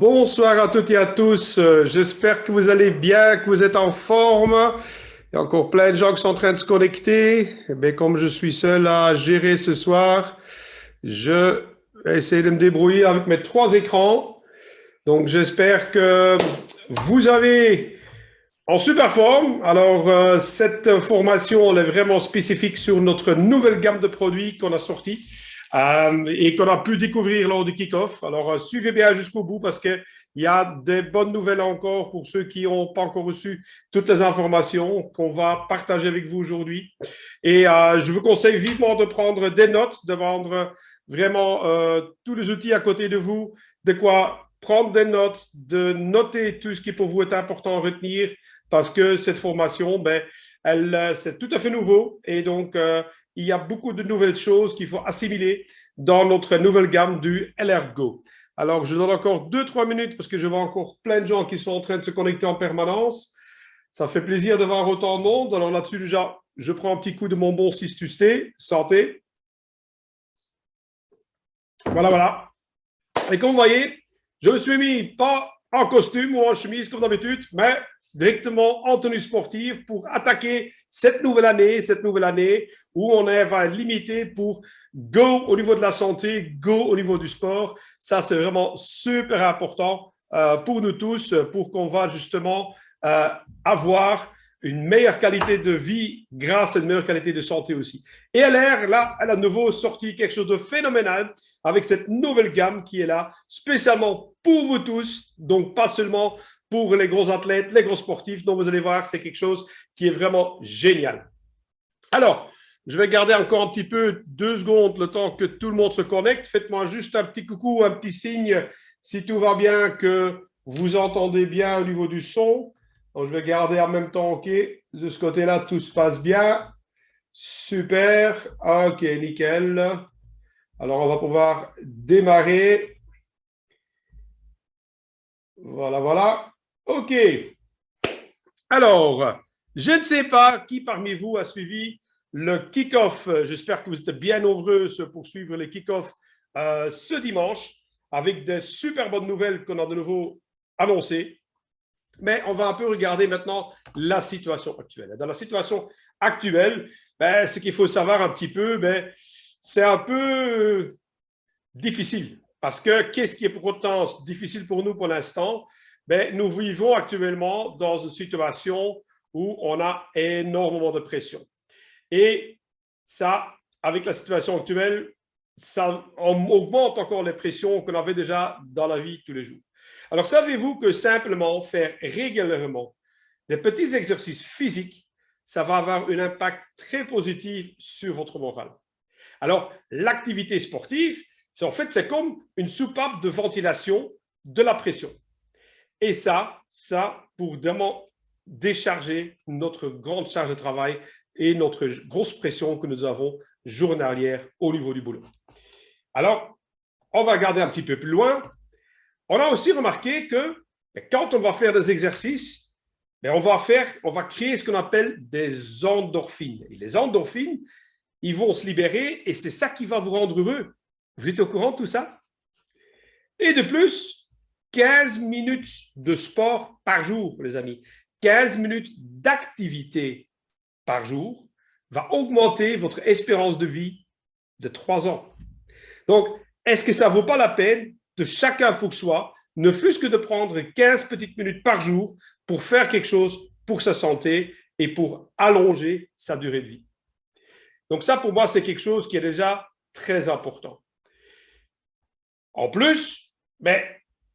Bonsoir à toutes et à tous. J'espère que vous allez bien, que vous êtes en forme. Il y a encore plein de gens qui sont en train de se connecter. Mais comme je suis seul à gérer ce soir, je vais essayer de me débrouiller avec mes trois écrans. Donc, j'espère que vous avez en super forme. Alors, cette formation, elle est vraiment spécifique sur notre nouvelle gamme de produits qu'on a sorti et qu'on a pu découvrir lors du kick-off. Alors, suivez bien jusqu'au bout parce qu'il y a des bonnes nouvelles encore pour ceux qui n'ont pas encore reçu toutes les informations qu'on va partager avec vous aujourd'hui. Et je vous conseille vivement de prendre des notes, de prendre vraiment tous les outils à côté de vous, de quoi prendre des notes, de noter tout ce qui pour vous est important à retenir parce que cette formation, c'est tout à fait nouveau et donc il y a beaucoup de nouvelles choses qu'il faut assimiler dans notre nouvelle gamme du LR-Go. Alors, je donne encore 2-3 minutes parce que je vois encore plein de gens qui sont en train de se connecter en permanence. Ça fait plaisir de voir autant de monde. Alors là-dessus, déjà, je prends un petit coup de mon bon Cistusté. Santé. Voilà, voilà. Et comme vous voyez, je me suis mis pas en costume ou en chemise comme d'habitude, mais directement en tenue sportive pour attaquer cette nouvelle année où on va limiter pour go au niveau de la santé, go au niveau du sport. Ça, c'est vraiment super important pour nous tous, pour qu'on va justement avoir une meilleure qualité de vie grâce à une meilleure qualité de santé aussi. Et LR, là, elle a de nouveau sorti quelque chose de phénoménal avec cette nouvelle gamme qui est là, spécialement pour vous tous, donc pas seulement pour les gros athlètes, les gros sportifs. Donc, vous allez voir, c'est quelque chose qui est vraiment génial. Alors, je vais garder encore un petit peu 2 secondes le temps que tout le monde se connecte. Faites-moi juste un petit coucou, un petit signe si tout va bien, que vous entendez bien au niveau du son. Donc, je vais garder en même temps, OK, de ce côté-là, tout se passe bien. Super, OK, nickel. Alors, on va pouvoir démarrer. Voilà, voilà. OK. Alors, je ne sais pas qui parmi vous a suivi le kick-off. J'espère que vous êtes bien nombreux pour suivre le kick-off ce dimanche avec des super bonnes nouvelles qu'on a de nouveau annoncées. Mais on va un peu regarder maintenant la situation actuelle. Dans la situation actuelle, ce qu'il faut savoir un petit peu, c'est un peu difficile. Parce que qu'est-ce qui est pourtant difficile pour nous pour l'instant? Nous vivons actuellement dans une situation où on a énormément de pression. Et ça, avec la situation actuelle, ça augmente encore les pressions qu'on avait déjà dans la vie tous les jours. Alors, savez-vous que simplement faire régulièrement des petits exercices physiques, ça va avoir un impact très positif sur votre moral. Alors, l'activité sportive, c'est comme une soupape de ventilation de la pression. Et ça pour vraiment décharger notre grande charge de travail et notre grosse pression que nous avons journalière au niveau du boulot. Alors, on va regarder un petit peu plus loin. On a aussi remarqué que quand on va faire des exercices, on va créer ce qu'on appelle des endorphines. Et les endorphines, ils vont se libérer et c'est ça qui va vous rendre heureux. Vous êtes au courant de tout ça? Et de plus, 15 minutes de sport par jour, les amis. 15 minutes d'activité par jour va augmenter votre espérance de vie de 3 ans. Donc, est-ce que ça ne vaut pas la peine de chacun pour soi, ne fût-ce que de prendre 15 petites minutes par jour pour faire quelque chose pour sa santé et pour allonger sa durée de vie? Donc ça, pour moi, c'est quelque chose qui est déjà très important. En plus,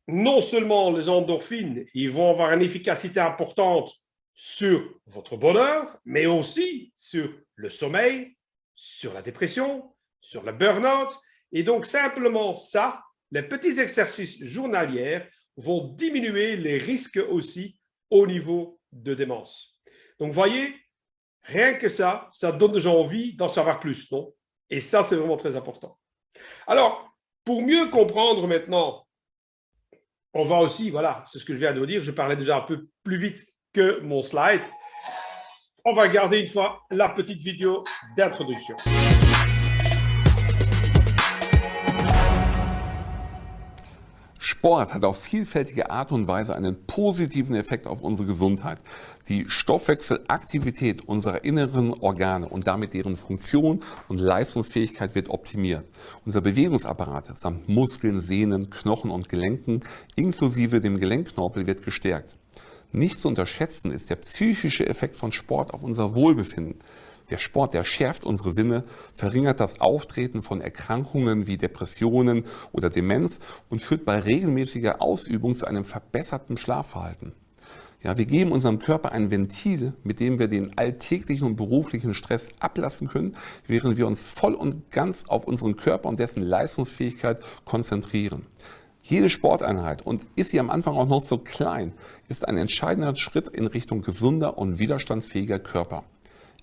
non seulement les endorphines, ils vont avoir une efficacité importante sur votre bonheur, mais aussi sur le sommeil, sur la dépression, sur le burn-out. Et donc, simplement ça, les petits exercices journaliers vont diminuer les risques aussi au niveau de démence. Donc, vous voyez, rien que ça donne déjà envie d'en savoir plus, non? Et ça, c'est vraiment très important. Alors, pour mieux comprendre maintenant, on va aussi, voilà, c'est ce que je viens de vous dire, je parlais déjà un peu plus vite que mon slide. On va regarder une fois la petite vidéo d'introduction. Je Sport hat auf vielfältige Art und Weise einen positiven Effekt auf unsere Gesundheit. Die Stoffwechselaktivität unserer inneren Organe und damit deren Funktion und Leistungsfähigkeit wird optimiert. Unser Bewegungsapparat samt Muskeln, Sehnen, Knochen und Gelenken inklusive dem Gelenkknorpel wird gestärkt. Nicht zu unterschätzen ist der psychische Effekt von Sport auf unser Wohlbefinden. Der Sport, der schärft unsere Sinne, verringert das Auftreten von Erkrankungen wie Depressionen oder Demenz und führt bei regelmäßiger Ausübung zu einem verbesserten Schlafverhalten. Ja, wir geben unserem Körper ein Ventil, mit dem wir den alltäglichen und beruflichen Stress ablassen können, während wir uns voll und ganz auf unseren Körper und dessen Leistungsfähigkeit konzentrieren. Jede Sporteinheit, und ist sie am Anfang auch noch so klein, ist ein entscheidender Schritt in Richtung gesunder und widerstandsfähiger Körper.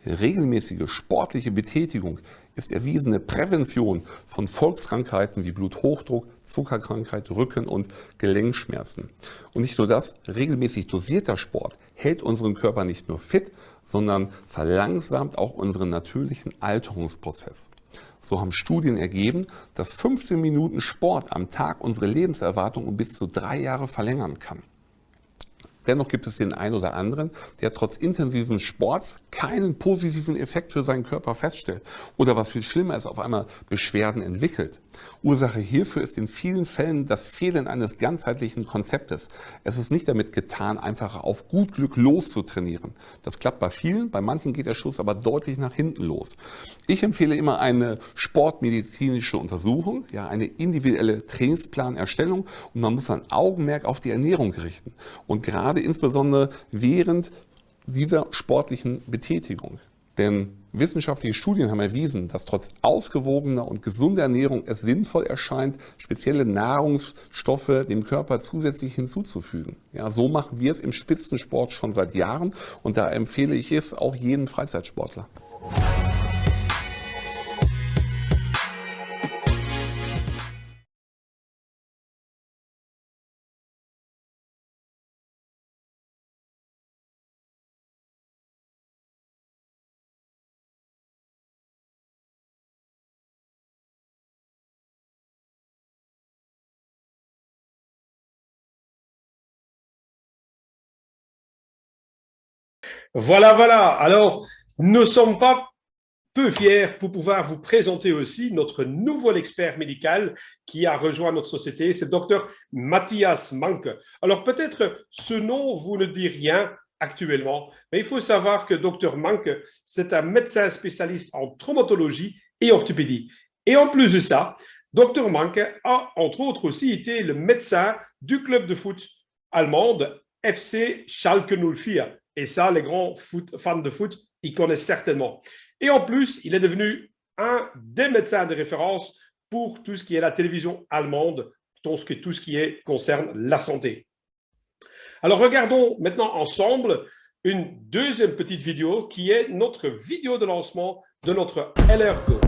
Regelmäßige sportliche Betätigung ist erwiesene Prävention von Volkskrankheiten wie Bluthochdruck, Zuckerkrankheit, Rücken- und Gelenkschmerzen. Und nicht nur das, regelmäßig dosierter Sport hält unseren Körper nicht nur fit, sondern verlangsamt auch unseren natürlichen Alterungsprozess. So haben Studien ergeben, dass 15 Minuten Sport am Tag unsere Lebenserwartung um bis zu 3 Jahre verlängern kann. Dennoch gibt es den einen oder anderen, der trotz intensiven Sports keinen positiven Effekt für seinen Körper feststellt oder, was viel schlimmer ist, auf einmal Beschwerden entwickelt. Ursache hierfür ist in vielen Fällen das Fehlen eines ganzheitlichen Konzeptes. Es ist nicht damit getan, einfach auf gut Glück loszutrainieren. Das klappt bei vielen, bei manchen geht der Schuss aber deutlich nach hinten los. Ich empfehle immer eine sportmedizinische Untersuchung, ja, eine individuelle Trainingsplanerstellung, und man muss ein Augenmerk auf die Ernährung richten. Und gerade insbesondere während dieser sportlichen Betätigung. Denn wissenschaftliche Studien haben erwiesen, dass trotz ausgewogener und gesunder Ernährung es sinnvoll erscheint, spezielle Nahrungsstoffe dem Körper zusätzlich hinzuzufügen. Ja, so machen wir es im Spitzensport schon seit Jahren, und da empfehle ich es auch jedem Freizeitsportler. Voilà, voilà. Alors, nous ne sommes pas peu fiers pour pouvoir vous présenter aussi notre nouvel expert médical qui a rejoint notre société, c'est Dr Matthias Manke. Alors peut-être ce nom vous ne dit rien actuellement, mais il faut savoir que Dr Manke, c'est un médecin spécialiste en traumatologie et orthopédie. Et en plus de ça, Dr Manke a entre autres aussi été le médecin du club de foot allemande FC Schalke 04. Et ça, les grands fans de foot, ils connaissent certainement. Et en plus, il est devenu un des médecins de référence pour tout ce qui est la télévision allemande, tout ce qui concerne la santé. Alors, regardons maintenant ensemble une deuxième petite vidéo qui est notre vidéo de lancement de notre LR Go.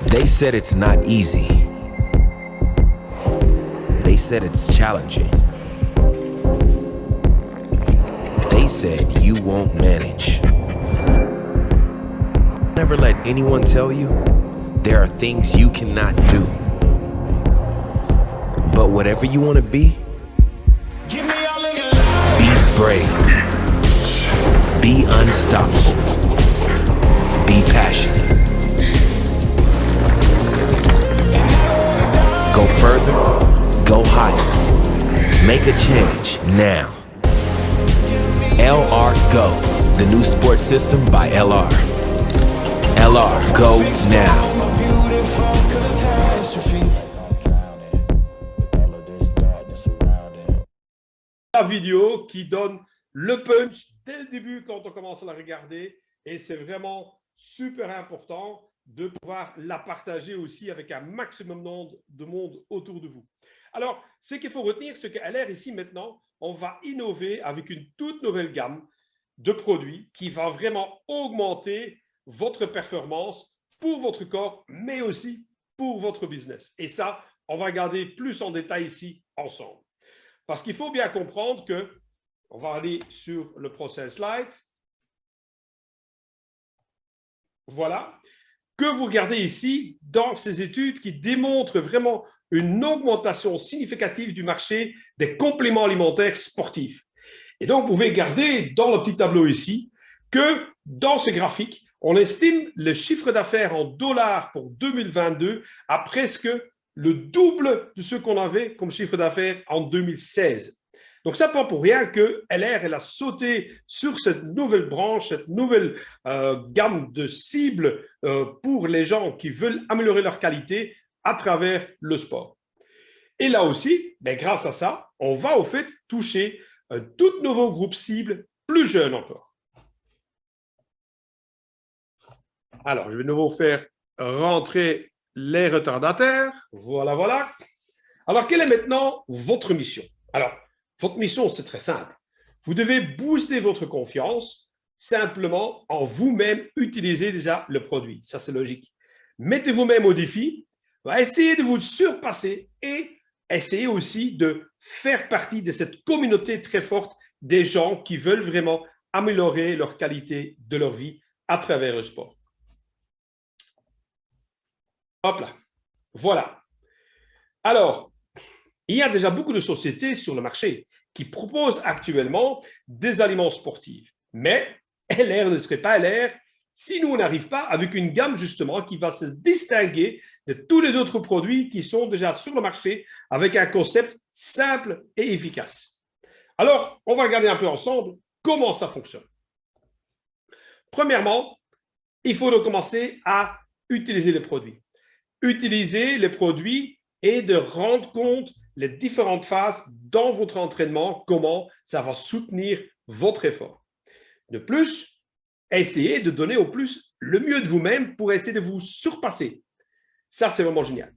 They said it's not easy. They said it's challenging. They said you won't manage. Never let anyone tell you there are things you cannot do. But whatever you want to be brave. Be unstoppable. Be passionate. Go further. Go higher. Make a change now. LR Go, the new sports system by LR. LR Go now. La vidéo qui donne le punch dès le début quand on commence à la regarder, et c'est vraiment super important de pouvoir la partager aussi avec un maximum de monde autour de vous. Alors, ce qu'il faut retenir, c'est qu'à LR ici maintenant, on va innover avec une toute nouvelle gamme de produits qui va vraiment augmenter votre performance pour votre corps, mais aussi pour votre business. Et ça, on va regarder plus en détail ici ensemble. Parce qu'il faut bien comprendre que, on va aller sur le prochain slide. Voilà. que vous regardez ici dans ces études qui démontrent vraiment une augmentation significative du marché des compléments alimentaires sportifs. Et donc, vous pouvez regarder dans le petit tableau ici que dans ce graphique, on estime le chiffre d'affaires en dollars pour 2022 à presque le double de ce qu'on avait comme chiffre d'affaires en 2016. Donc, ça pas pour rien que LR elle a sauté sur cette nouvelle branche, cette nouvelle gamme de cibles pour les gens qui veulent améliorer leur qualité à travers le sport. Et là aussi, grâce à ça, on va au fait toucher un tout nouveau groupe cible plus jeune encore. Alors, je vais de nouveau faire rentrer les retardataires. Voilà, voilà. Alors, quelle est maintenant votre mission? Alors, votre mission, c'est très simple. Vous devez booster votre confiance simplement en vous-même utiliser déjà le produit. Ça, c'est logique. Mettez vous-même au défi, essayez de vous surpasser et essayez aussi de faire partie de cette communauté très forte des gens qui veulent vraiment améliorer leur qualité de leur vie à travers le sport. Hop là, voilà. Alors, il y a déjà beaucoup de sociétés sur le marché qui proposent actuellement des aliments sportifs. Mais LR ne serait pas LR si nous n'arrivons pas avec une gamme justement qui va se distinguer de tous les autres produits qui sont déjà sur le marché avec un concept simple et efficace. Alors, on va regarder un peu ensemble comment ça fonctionne. Premièrement, il faut donc commencer à utiliser les produits. Utiliser les produits et de rendre compte les différentes phases dans votre entraînement, comment ça va soutenir votre effort. De plus, essayez de donner au plus le mieux de vous-même pour essayer de vous surpasser. Ça, c'est vraiment génial.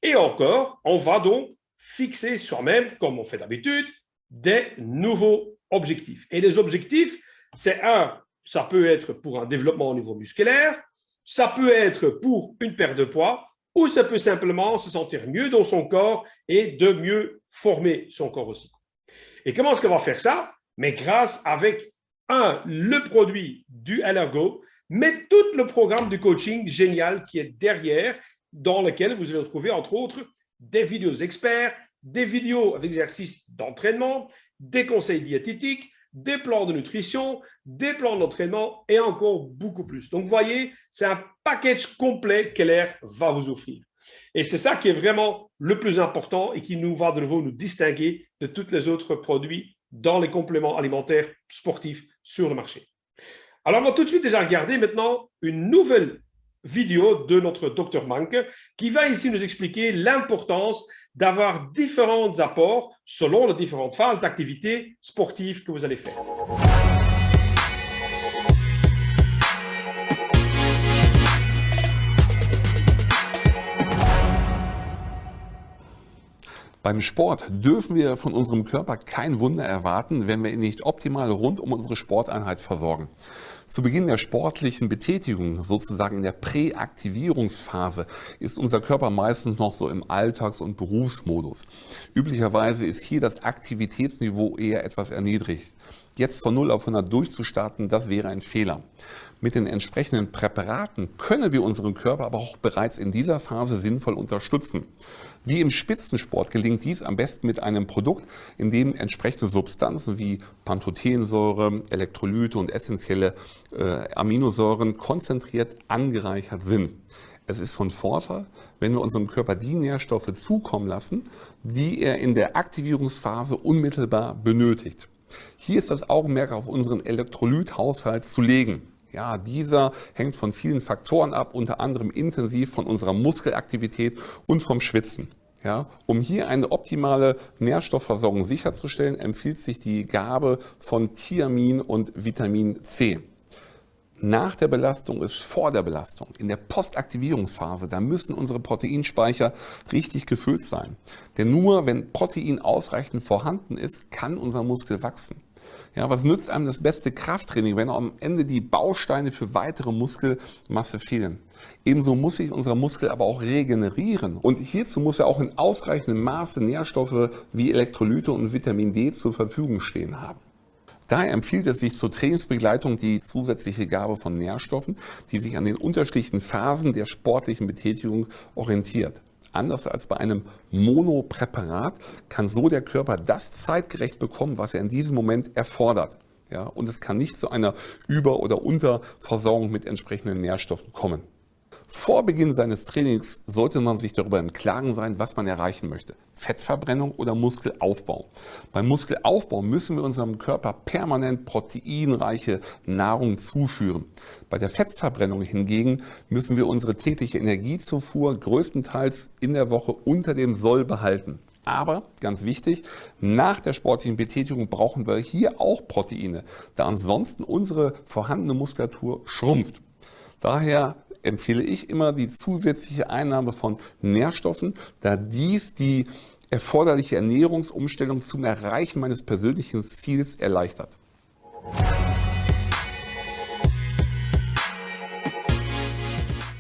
Et encore, on va donc fixer soi-même, comme on fait d'habitude, des nouveaux objectifs. Et les objectifs, c'est ça peut être pour un développement au niveau musculaire, ça peut être pour une perte de poids, ou ça peut simplement se sentir mieux dans son corps et de mieux former son corps aussi. Et comment est-ce qu'on va faire ça? Mais grâce avec le produit du LRGO, mais tout le programme de coaching génial qui est derrière, dans lequel vous allez retrouver entre autres des vidéos experts, des vidéos avec des exercices d'entraînement, des conseils diététiques, des plans de nutrition, des plans d'entraînement et encore beaucoup plus. Donc, vous voyez, c'est un package complet qu'LR va vous offrir. Et c'est ça qui est vraiment le plus important et qui nous va de nouveau nous distinguer de tous les autres produits dans les compléments alimentaires sportifs sur le marché. Alors, on va tout de suite déjà regarder maintenant une nouvelle vidéo de notre Dr Mank qui va ici nous expliquer l'importance d'avoir différents apports selon les différentes phases d'activité sportive que vous allez faire. Beim Sport dürfen wir von unserem Körper kein Wunder erwarten, wenn wir ihn nicht optimal rund um unsere Sporteinheit versorgen. Zu Beginn der sportlichen Betätigung, sozusagen in der Präaktivierungsphase, ist unser Körper meistens noch so im Alltags- und Berufsmodus. Üblicherweise ist hier das Aktivitätsniveau eher etwas erniedrigt. Jetzt von 0 auf 100 durchzustarten, das wäre ein Fehler. Mit den entsprechenden Präparaten können wir unseren Körper aber auch bereits in dieser Phase sinnvoll unterstützen. Wie im Spitzensport gelingt dies am besten mit einem Produkt, in dem entsprechende Substanzen wie Pantothensäure, Elektrolyte und essentielle Aminosäuren konzentriert angereichert sind. Es ist von Vorteil, wenn wir unserem Körper die Nährstoffe zukommen lassen, die er in der Aktivierungsphase unmittelbar benötigt. Hier ist das Augenmerk auf unseren Elektrolythaushalt zu legen. Ja, dieser hängt von vielen Faktoren ab, unter anderem intensiv von unserer Muskelaktivität und vom Schwitzen. Ja, um hier eine optimale Nährstoffversorgung sicherzustellen, empfiehlt sich die Gabe von Thiamin und Vitamin C. Nach der Belastung ist vor der Belastung. In der Postaktivierungsphase, da müssen unsere Proteinspeicher richtig gefüllt sein. Denn nur wenn Protein ausreichend vorhanden ist, kann unser Muskel wachsen. Ja, was nützt einem das beste Krafttraining, wenn am Ende die Bausteine für weitere Muskelmasse fehlen? Ebenso muss sich unser Muskel aber auch regenerieren. Und hierzu muss er auch in ausreichendem Maße Nährstoffe wie Elektrolyte und Vitamin D zur Verfügung stehen haben. Daher empfiehlt es sich zur Trainingsbegleitung die zusätzliche Gabe von Nährstoffen, die sich an den unterschiedlichen Phasen der sportlichen Betätigung orientiert. Anders als bei einem Monopräparat kann so der Körper das zeitgerecht bekommen, was er in diesem Moment erfordert. Ja, und es kann nicht zu einer Über- oder Unterversorgung mit entsprechenden Nährstoffen kommen. Vor Beginn seines Trainings sollte man sich darüber im Klaren sein, was man erreichen möchte. Fettverbrennung oder Muskelaufbau. Beim Muskelaufbau müssen wir unserem Körper permanent proteinreiche Nahrung zuführen. Bei der Fettverbrennung hingegen müssen wir unsere tägliche Energiezufuhr größtenteils in der Woche unter dem Soll behalten. Aber, ganz wichtig, nach der sportlichen Betätigung brauchen wir hier auch Proteine, da ansonsten unsere vorhandene Muskulatur schrumpft. Daher empfehle ich immer die zusätzliche Einnahme von Nährstoffen, da dies die erforderliche Ernährungsumstellung zum Erreichen meines persönlichen Ziels erleichtert.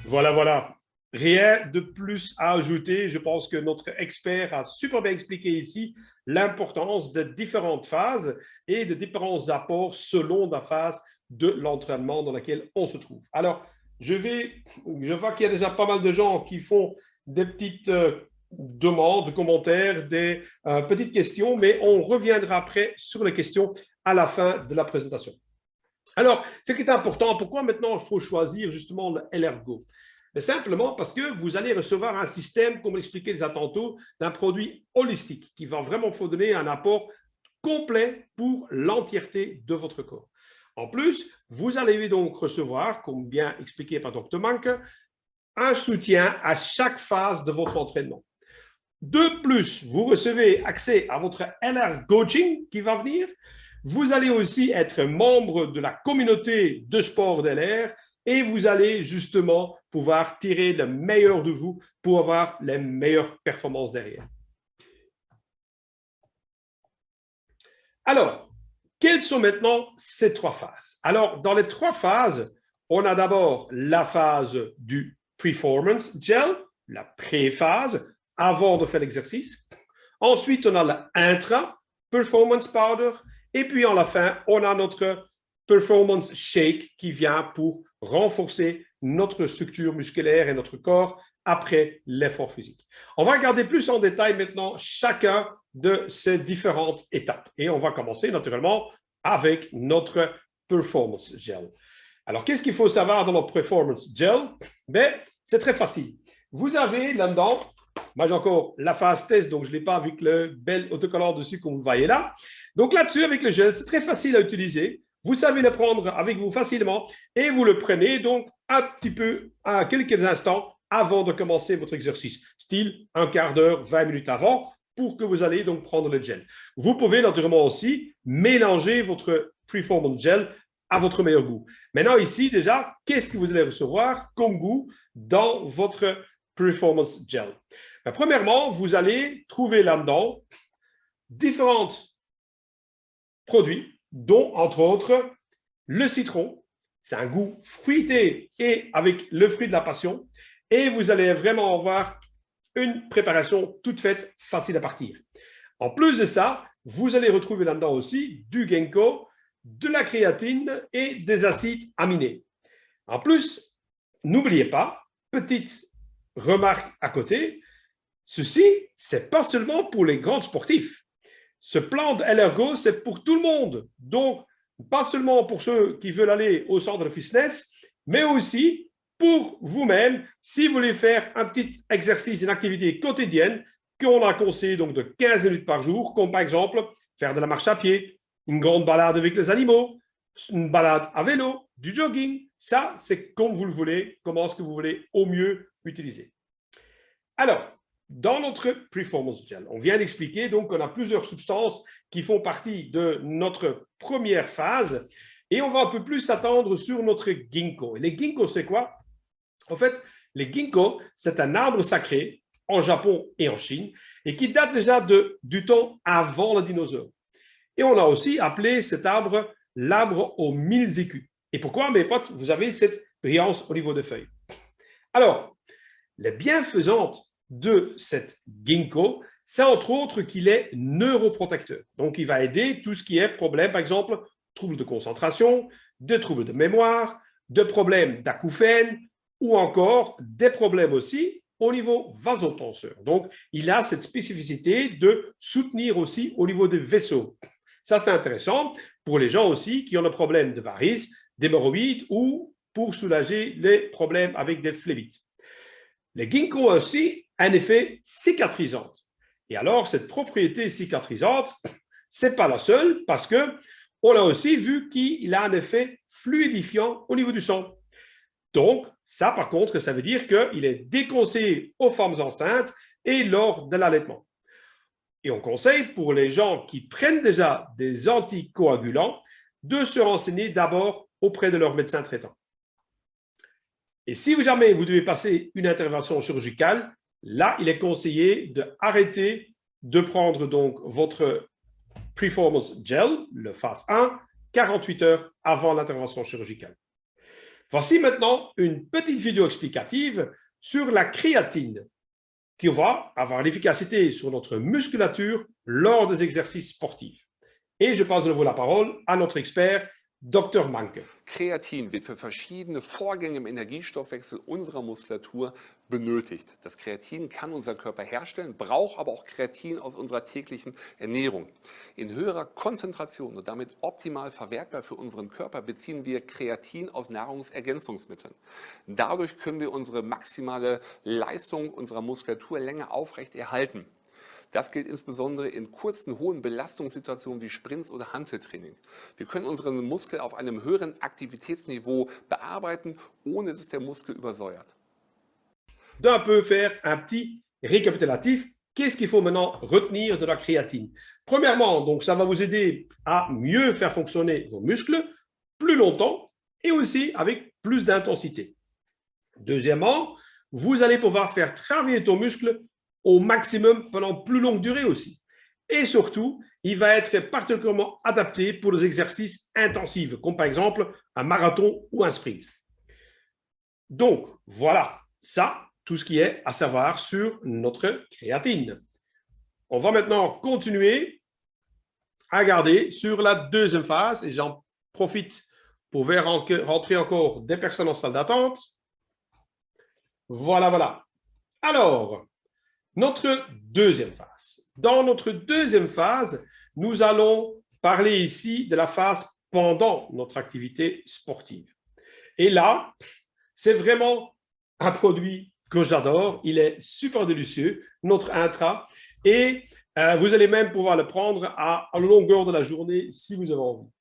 Voilà, voilà. Rien de plus à ajouter. Je pense que notre expert a super bien expliqué ici l'importance de différentes phases et de différents apports selon la phase de l'entraînement dans laquelle on se trouve. Alors, je vois qu'il y a déjà pas mal de gens qui font des petites demandes, commentaires, des petites questions, mais on reviendra après sur les questions à la fin de la présentation. Alors, ce qui est important, pourquoi maintenant il faut choisir justement le LR-Go? Simplement parce que vous allez recevoir un système, comme l'expliquait déjà tantôt, d'un produit holistique qui va vraiment vous donner un apport complet pour l'entièreté de votre corps. En plus, vous allez donc recevoir, comme bien expliqué par Dr. Manke, un soutien à chaque phase de votre entraînement. De plus, vous recevez accès à votre LR Coaching qui va venir. Vous allez aussi être membre de la communauté de sport d'LR et vous allez justement pouvoir tirer le meilleur de vous pour avoir les meilleures performances derrière. Alors, quelles sont maintenant ces trois phases? Alors, dans les trois phases, on a d'abord la phase du Performance Gel, la pré-phase, avant de faire l'exercice. Ensuite, on a l'intra-Performance Powder. Et puis, en la fin, on a notre Performance Shake qui vient pour renforcer notre structure musculaire et notre corps après l'effort physique. On va regarder plus en détail maintenant chacun de ces différentes étapes. Et on va commencer naturellement avec notre Performance Gel. Alors, qu'est-ce qu'il faut savoir dans notre Performance Gel? Ben, c'est très facile. Vous avez là-dedans, moi j'ai encore la phase test, donc je ne l'ai pas avec le bel autocollant dessus comme vous le voyez là. Donc là-dessus, avec le gel, c'est très facile à utiliser. Vous savez le prendre avec vous facilement et vous le prenez donc un petit peu à quelques instants avant de commencer votre exercice, style un quart d'heure, 20 minutes avant, pour que vous allez donc prendre le gel. Vous pouvez naturellement aussi mélanger votre Performance Gel à votre meilleur goût. Maintenant ici déjà, qu'est-ce que vous allez recevoir comme goût dans votre Performance Gel? Ben, premièrement, vous allez trouver là-dedans différents produits, dont entre autres le citron. C'est un goût fruité et avec le fruit de la passion. Et vous allez vraiment avoir une préparation toute faite, facile à partir. En plus de ça, vous allez retrouver là-dedans aussi du ginkgo, de la créatine et des acides aminés. En plus, n'oubliez pas, petite remarque à côté, ceci, ce n'est pas seulement pour les grands sportifs. Ce plan de LR-Go, c'est pour tout le monde. Donc, pas seulement pour ceux qui veulent aller au centre de fitness, mais aussi pour vous-même, si vous voulez faire un petit exercice, une activité quotidienne qu'on a conseillé donc de 15 minutes par jour, comme par exemple faire de la marche à pied, une grande balade avec les animaux, une balade à vélo, du jogging. Ça, c'est comme vous le voulez, comment est-ce que vous voulez au mieux utiliser. Alors, dans notre Performance Gel, on vient d'expliquer donc qu'on a plusieurs substances qui font partie de notre première phase et on va un peu plus s'attendre sur notre ginkgo. Et les ginkgo, c'est quoi? En fait, les ginkgo, c'est un arbre sacré en Japon et en Chine et qui date déjà du temps avant les dinosaures. Et on a aussi appelé cet arbre l'arbre aux 1000 écus. Et pourquoi, mes potes, vous avez cette brillance au niveau des feuilles? Alors, les bienfaisantes de cette ginkgo, c'est entre autres qu'il est neuroprotecteur. Donc, il va aider tout ce qui est problème, par exemple, troubles de concentration, de troubles de mémoire, de problèmes d'acouphènes ou encore des problèmes aussi au niveau vasotenseur. Donc, il a cette spécificité de soutenir aussi au niveau des vaisseaux. Ça, c'est intéressant pour les gens aussi qui ont le problème de varices, d'hémorroïdes ou pour soulager les problèmes avec des phlébites. Les ginkgo ont aussi un effet cicatrisant. Et alors, cette propriété cicatrisante, ce n'est pas la seule parce qu'on a aussi vu qu'il a un effet fluidifiant au niveau du sang. Donc, ça, par contre, ça veut dire qu'il est déconseillé aux femmes enceintes et lors de l'allaitement. Et on conseille pour les gens qui prennent déjà des anticoagulants de se renseigner d'abord auprès de leur médecin traitant. Et si jamais vous devez passer une intervention chirurgicale, là, il est conseillé d'arrêter de prendre donc votre Performance Gel, le phase 1, 48 heures avant l'intervention chirurgicale. Voici maintenant une petite vidéo explicative sur la créatine qui va avoir l'efficacité sur notre musculature lors des exercices sportifs. Et je passe de nouveau la parole à notre expert, Dr. Manke. Kreatin wird für verschiedene Vorgänge im Energiestoffwechsel unserer Muskulatur benötigt. Das Kreatin kann unser Körper herstellen, braucht aber auch Kreatin aus unserer täglichen Ernährung. In höherer Konzentration und damit optimal verwertbar für unseren Körper beziehen wir Kreatin aus Nahrungsergänzungsmitteln. Dadurch können wir unsere maximale Leistung unserer Muskulatur länger aufrecht erhalten. Das gilt insbesondere in kurzen, hohen Belastungssituationen wie Sprints oder Hanteltraining. Wir können unseren Muskel auf einem höheren Aktivitätsniveau bearbeiten, ohne dass der Muskel übersäuert. D'un peu faire un petit récapitulatif. Qu'est-ce qu'il faut maintenant retenir de la créatine? Premièrement, donc, ça va vous aider à mieux faire fonctionner vos muscles plus longtemps et aussi avec plus d'intensité. Deuxièmement, vous allez pouvoir faire travailler ton muscle au maximum pendant plus longue durée aussi. Et surtout, il va être particulièrement adapté pour les exercices intensifs, comme par exemple un marathon ou un sprint. Donc, voilà, ça, tout ce qui est à savoir sur notre créatine. On va maintenant continuer à regarder sur la deuxième phase, et j'en profite pour faire rentrer encore des personnes en salle d'attente. Voilà, voilà. Alors, notre deuxième phase. Dans notre deuxième phase, nous allons parler ici de la phase pendant notre activité sportive. Et là, c'est vraiment un produit que j'adore. Il est super délicieux, notre intra. Et vous allez même pouvoir le prendre à longueur de la journée si vous avez envie.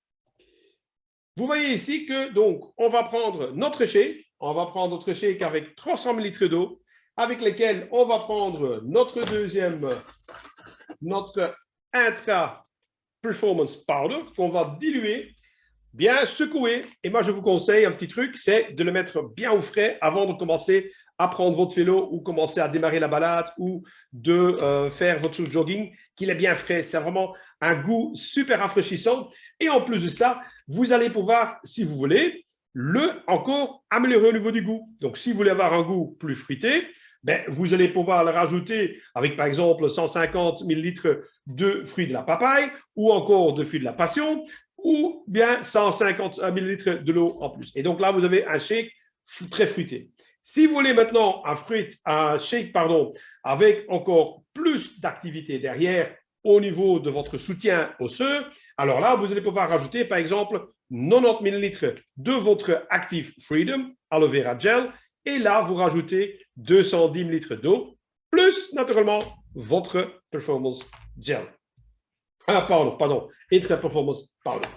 Vous voyez ici que, donc, on va prendre notre shake. On va prendre notre shake avec 300 ml d'eau, avec lesquels on va prendre notre intra performance powder qu'on va diluer, bien secouer. Et moi, je vous conseille un petit truc, c'est de le mettre bien au frais avant de commencer à prendre votre vélo ou commencer à démarrer la balade ou de faire votre jogging, qu'il est bien frais. C'est vraiment un goût super rafraîchissant. Et en plus de ça, vous allez pouvoir, si vous voulez, encore améliorer au niveau du goût. Donc, si vous voulez avoir un goût plus fruité, ben, vous allez pouvoir le rajouter avec, par exemple, 150 ml de fruits de la papaye ou encore de fruits de la passion ou bien 150 ml de l'eau en plus. Et donc là, vous avez un shake très fruité. Si vous voulez maintenant un shake avec encore plus d'activité derrière au niveau de votre soutien osseux, alors là, vous allez pouvoir rajouter, par exemple, 90 ml de votre Active Freedom Aloe Vera Gel. Et là, vous rajoutez 210 ml d'eau, plus naturellement votre Performance Gel. Intra Performance Powder.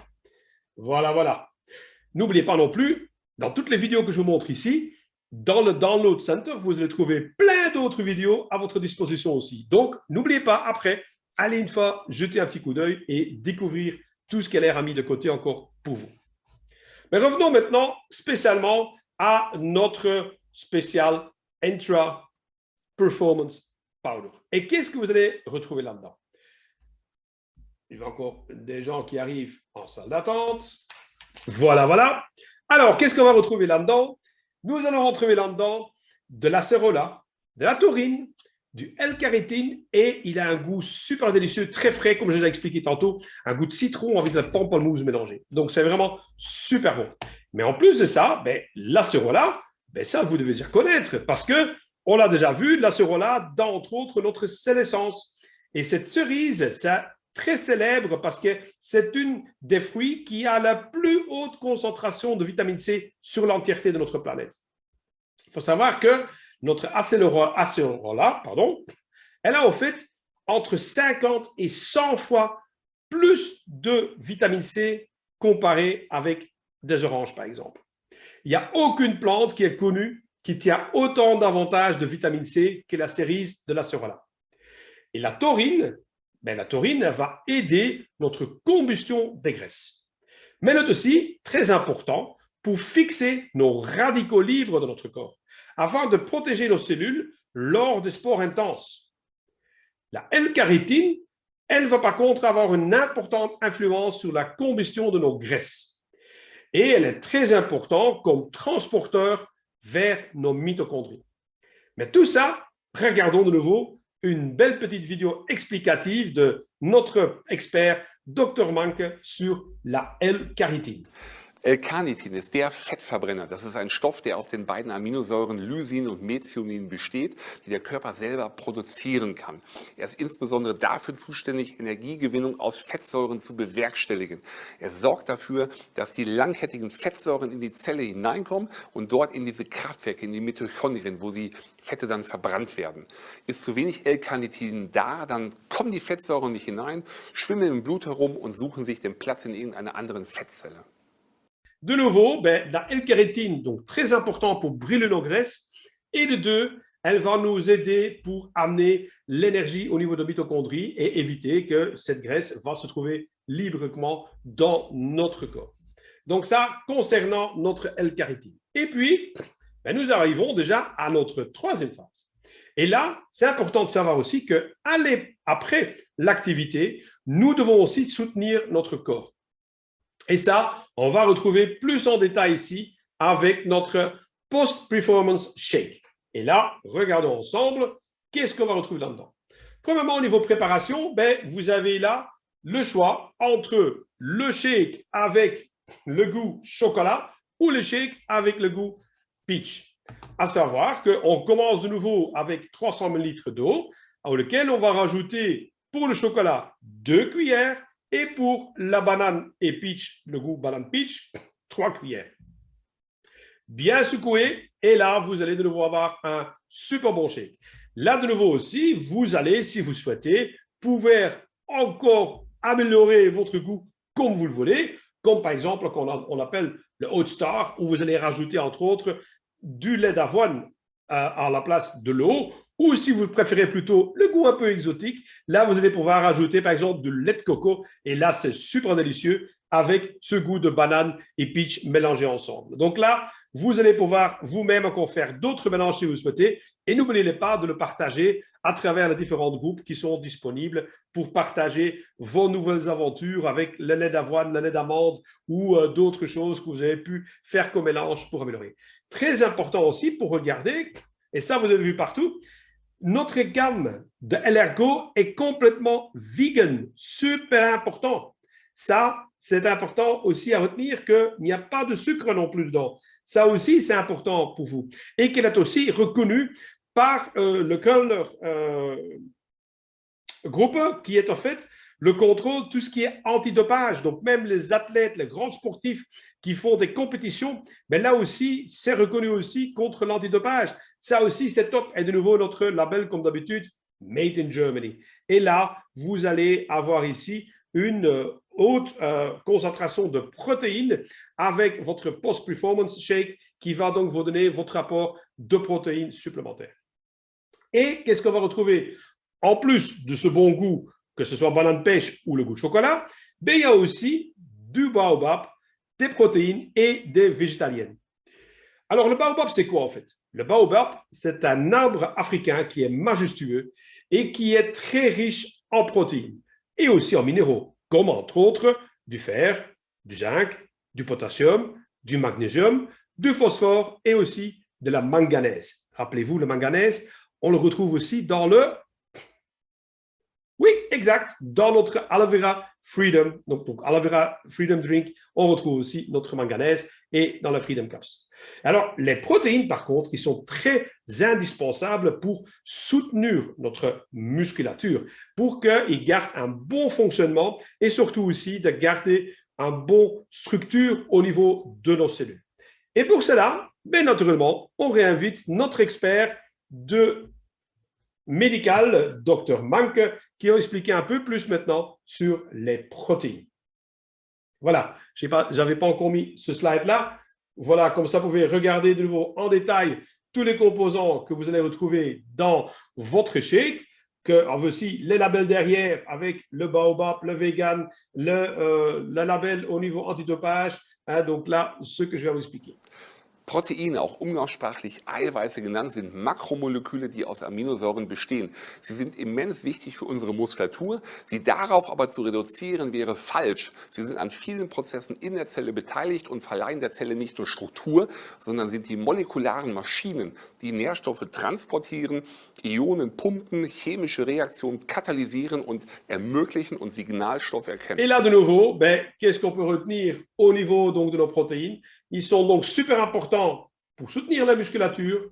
Voilà, voilà. N'oubliez pas non plus, dans toutes les vidéos que je vous montre ici, dans le Download Center, vous allez trouver plein d'autres vidéos à votre disposition aussi. Donc, n'oubliez pas, après, allez une fois jeter un petit coup d'œil et découvrir tout ce qu'elle a mis de côté encore pour vous. Mais revenons maintenant spécialement à notre spécial Intra Performance Powder. Et qu'est-ce que vous allez retrouver là-dedans? Il y a encore des gens qui arrivent en salle d'attente. Voilà, voilà. Alors, qu'est-ce qu'on va retrouver là-dedans? Nous allons retrouver là-dedans de l'acérola, de la taurine, du L-carnitine et il a un goût super délicieux, très frais, comme je l'ai expliqué tantôt, un goût de citron avec de la pamplemousse mélangée. Donc, c'est vraiment super bon. Mais en plus de ça, l'acérola, ça, vous devez déjà connaître parce qu'on l'a déjà vu, l'acérola, dans, entre autres, notre sénescence. Et cette cerise, c'est très célèbre parce que c'est une des fruits qui a la plus haute concentration de vitamine C sur l'entièreté de notre planète. Il faut savoir que notre acérola, elle a en fait entre 50 et 100 fois plus de vitamine C comparé avec des oranges, par exemple. Il n'y a aucune plante qui est connue qui tient autant d'avantages de vitamine C que la cerise de l'acérola. Et la taurine, la taurine va aider notre combustion des graisses. Mais elle est aussi très important pour fixer nos radicaux libres de notre corps, afin de protéger nos cellules lors des sports intenses. La L-carnitine, elle va par contre avoir une importante influence sur la combustion de nos graisses. Et elle est très importante comme transporteur vers nos mitochondries. Mais tout ça, regardons de nouveau une belle petite vidéo explicative de notre expert Dr. Manke sur la L-carnitine. L-Carnitin ist der Fettverbrenner. Das ist ein Stoff, der aus den beiden Aminosäuren Lysin und Methionin besteht, die der Körper selber produzieren kann. Er ist insbesondere dafür zuständig, Energiegewinnung aus Fettsäuren zu bewerkstelligen. Er sorgt dafür, dass die langkettigen Fettsäuren in die Zelle hineinkommen und dort in diese Kraftwerke, in die Mitochondrien, wo die Fette dann verbrannt werden. Ist zu wenig L-Carnitin da, dann kommen die Fettsäuren nicht hinein, schwimmen im Blut herum und suchen sich den Platz in irgendeiner anderen Fettzelle. De nouveau, la L-carnitine, donc très important pour brûler nos graisses. Et de deux, elle va nous aider pour amener l'énergie au niveau de mitochondries et éviter que cette graisse va se trouver librement dans notre corps. Donc ça, concernant notre L-carnitine. Et puis, nous arrivons déjà à notre troisième phase. Et là, c'est important de savoir aussi qu'après l'activité, nous devons aussi soutenir notre corps. Et ça, on va retrouver plus en détail ici avec notre Post-Performance Shake. Et là, regardons ensemble, qu'est-ce qu'on va retrouver là-dedans. Premièrement, au niveau préparation, vous avez là le choix entre le shake avec le goût chocolat ou le shake avec le goût peach. À savoir qu'on commence de nouveau avec 300 ml d'eau, auquel on va rajouter pour le chocolat 2 cuillères et pour la banane et peach, le goût banane peach, 3 cuillères. Bien secoué, et là, vous allez de nouveau avoir un super bon shake. Là, de nouveau aussi, vous allez, si vous souhaitez, pouvoir encore améliorer votre goût comme vous le voulez, comme par exemple qu'on appelle le Hot Star, où vous allez rajouter entre autres du lait d'avoine à la place de l'eau, ou si vous préférez plutôt le goût un peu exotique, là, vous allez pouvoir rajouter par exemple du lait de coco, et là, c'est super délicieux avec ce goût de banane et peach mélangés ensemble. Donc là, vous allez pouvoir vous-même encore faire d'autres mélanges si vous le souhaitez, et n'oubliez pas de le partager à travers les différents groupes qui sont disponibles pour partager vos nouvelles aventures avec le lait d'avoine, le lait d'amande ou d'autres choses que vous avez pu faire comme mélange pour améliorer. Très important aussi pour regarder, et ça vous avez vu partout, notre gamme de L-Ergo est complètement vegan, super important. Ça, c'est important aussi à retenir qu'il n'y a pas de sucre non plus dedans. Ça aussi, c'est important pour vous. Et qu'elle est aussi reconnue par le Kölner Groupe, qui est en fait le contrôle de tout ce qui est antidopage. Donc, même les athlètes, les grands sportifs qui font des compétitions, là aussi, c'est reconnu aussi contre l'antidopage. Ça aussi, c'est top. Et de nouveau, notre label, comme d'habitude, Made in Germany. Et là, vous allez avoir ici une haute concentration de protéines avec votre Post-Performance Shake qui va donc vous donner votre apport de protéines supplémentaires. Et qu'est-ce qu'on va retrouver? En plus de ce bon goût, que ce soit banane pêche ou le goût chocolat, il y a aussi du baobab, des protéines et des végétaliennes. Alors, le baobab, c'est quoi en fait? Le baobab, c'est un arbre africain qui est majestueux et qui est très riche en protéines et aussi en minéraux, comme entre autres du fer, du zinc, du potassium, du magnésium, du phosphore et aussi de la manganèse. Rappelez-vous, le manganèse, on le retrouve aussi dans le... Oui, exact, dans notre Aloe Vera Freedom. Donc Aloe Vera Freedom Drink, on retrouve aussi notre manganèse et dans la Freedom Caps. Alors, les protéines, par contre, ils sont très indispensables pour soutenir notre musculature, pour qu'ils gardent un bon fonctionnement et surtout aussi de garder une bonne structure au niveau de nos cellules. Et pour cela, bien naturellement, on réinvite notre expert médical, Dr. Manke, qui va expliquer un peu plus maintenant sur les protéines. Voilà, je n'avais pas encore mis ce slide-là. Voilà, comme ça, vous pouvez regarder de nouveau en détail tous les composants que vous allez retrouver dans votre shake. On veut aussi les labels derrière avec le baobab, le vegan, le label au niveau antidopage. Donc là, ce que je vais vous expliquer. Proteine, auch umgangssprachlich Eiweiße genannt, sind Makromoleküle, die aus Aminosäuren bestehen. Sie sind immens wichtig für unsere Muskulatur. Sie darauf aber zu reduzieren, wäre falsch. Sie sind an vielen Prozessen in der Zelle beteiligt und verleihen der Zelle nicht nur Struktur, sondern sind die molekularen Maschinen, die Nährstoffe transportieren, Ionen pumpen, chemische Reaktionen katalysieren und ermöglichen und Signalstoffe erkennen. Et là, de nouveau, qu'est-ce qu'on peut retenir au niveau donc, de nos protéines? Ils sont donc super importants pour soutenir la musculature,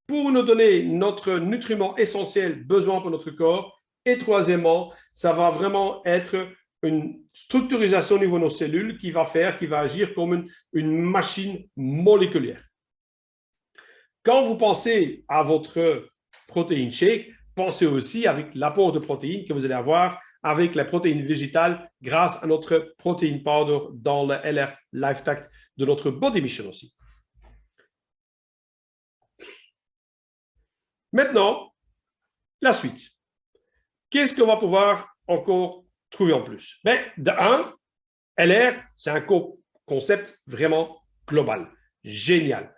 pour nous donner notre nutriment essentiel besoin pour notre corps. Et troisièmement, ça va vraiment être une structurisation au niveau de nos cellules qui va agir comme une machine moléculaire. Quand vous pensez à votre protéine shake, pensez aussi avec l'apport de protéines que vous allez avoir avec la protéine végétale grâce à notre protéine powder dans le LR LifeTact de notre Body Mission aussi. Maintenant, la suite. Qu'est-ce qu'on va pouvoir encore trouver en plus? De un, LR, c'est un concept vraiment global, génial.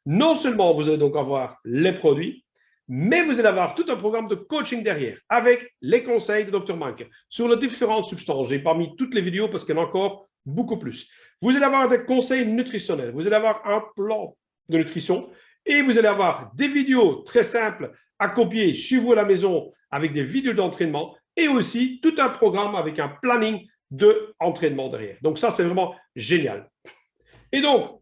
Non seulement vous allez donc avoir les produits, mais vous allez avoir tout un programme de coaching derrière avec les conseils de Dr. Manke sur les différentes substances. J'ai pas mis toutes les vidéos parce qu'il y en a encore beaucoup plus. Vous allez avoir des conseils nutritionnels, vous allez avoir un plan de nutrition et vous allez avoir des vidéos très simples à copier chez vous à la maison avec des vidéos d'entraînement et aussi tout un programme avec un planning d'entraînement derrière. Donc ça, c'est vraiment génial. Et donc,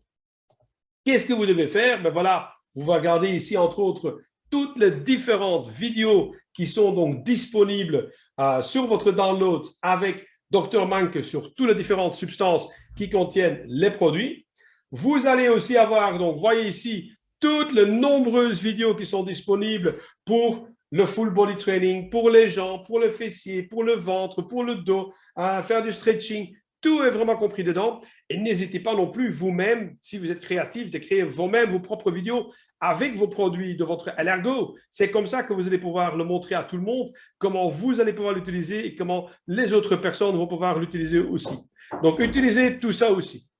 qu'est-ce que vous devez faire? Voilà, vous regardez ici, entre autres, toutes les différentes vidéos qui sont donc disponibles sur votre download avec Dr. Manke sur toutes les différentes substances qui contiennent les produits. Vous allez aussi avoir, donc, voyez ici, toutes les nombreuses vidéos qui sont disponibles pour le full body training, pour les jambes, pour le fessier, pour le ventre, pour le dos, faire du stretching. Tout est vraiment compris dedans. Et n'hésitez pas non plus vous-même, si vous êtes créatif, de créer vous-même vos propres vidéos avec vos produits de votre LRGO. C'est comme ça que vous allez pouvoir le montrer à tout le monde, comment vous allez pouvoir l'utiliser et comment les autres personnes vont pouvoir l'utiliser aussi. Donc, utilisez tout ça aussi.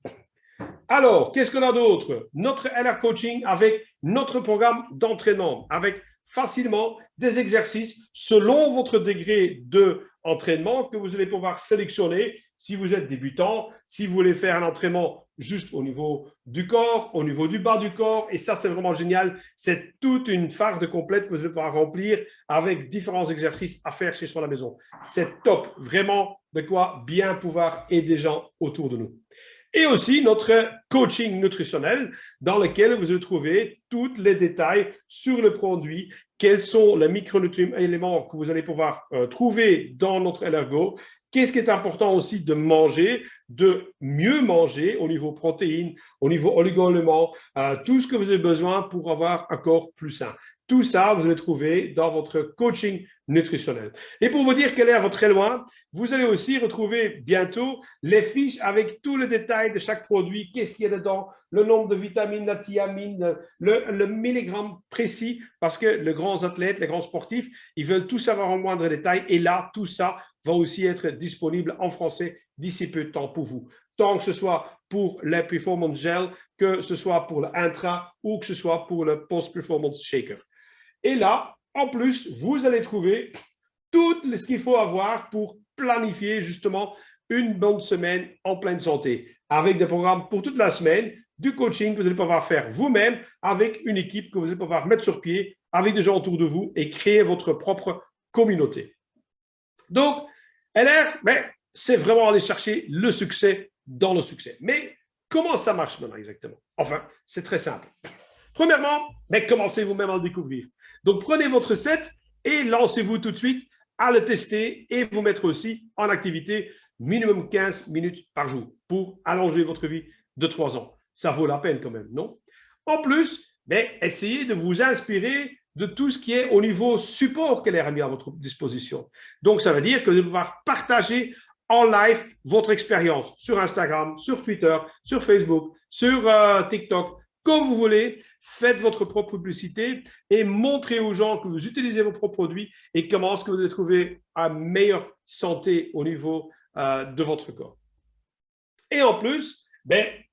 Alors, qu'est-ce qu'on a d'autre? Notre LR Coaching avec notre programme d'entraînement, avec facilement des exercices selon votre degré d'entraînement que vous allez pouvoir sélectionner si vous êtes débutant, si vous voulez faire un entraînement juste au niveau du corps, au niveau du bas du corps. Et ça, c'est vraiment génial. C'est toute une farde complète que vous allez pouvoir remplir avec différents exercices à faire chez soi à la maison. C'est top, vraiment de quoi bien pouvoir aider des gens autour de nous. Et aussi notre coaching nutritionnel dans lequel vous allez trouver tous les détails sur le produit, quels sont les micronutriments que vous allez pouvoir trouver dans notre LRGO, qu'est-ce qui est important aussi de manger, de mieux manger au niveau protéines, au niveau oligo-éléments, tout ce que vous avez besoin pour avoir un corps plus sain. Tout ça, vous allez trouver dans votre coaching nutritionnel. Et pour vous dire qu'elle est très loin, vous allez aussi retrouver bientôt les fiches avec tous les détails de chaque produit, qu'est-ce qu'il y a dedans, le nombre de vitamines, la thiamine, le milligramme précis, parce que les grands athlètes, les grands sportifs, ils veulent tout savoir en moindre détail. Et là, tout ça va aussi être disponible en français d'ici peu de temps pour vous. Tant que ce soit pour les Performance Gel, que ce soit pour le Intra ou que ce soit pour le Post-Performance Shaker. Et là, en plus, vous allez trouver tout ce qu'il faut avoir pour planifier justement une bonne semaine en pleine santé, avec des programmes pour toute la semaine, du coaching que vous allez pouvoir faire vous-même avec une équipe que vous allez pouvoir mettre sur pied avec des gens autour de vous et créer votre propre communauté. Donc, LR, c'est vraiment aller chercher le succès dans le succès. Mais comment ça marche maintenant exactement? Enfin, c'est très simple. Premièrement, commencez vous-même à le découvrir. Donc, prenez votre set et lancez-vous tout de suite à le tester et vous mettre aussi en activité minimum 15 minutes par jour pour allonger votre vie de 3 ans. Ça vaut la peine quand même, non? En plus, essayez de vous inspirer de tout ce qui est au niveau support qu'elle a mis à votre disposition. Donc, ça veut dire que vous allez pouvoir partager en live votre expérience sur Instagram, sur Twitter, sur Facebook, sur TikTok, comme vous voulez. Faites votre propre publicité et montrez aux gens que vous utilisez vos propres produits et comment est-ce que vous allez trouver une meilleure santé au niveau de votre corps. Et en plus,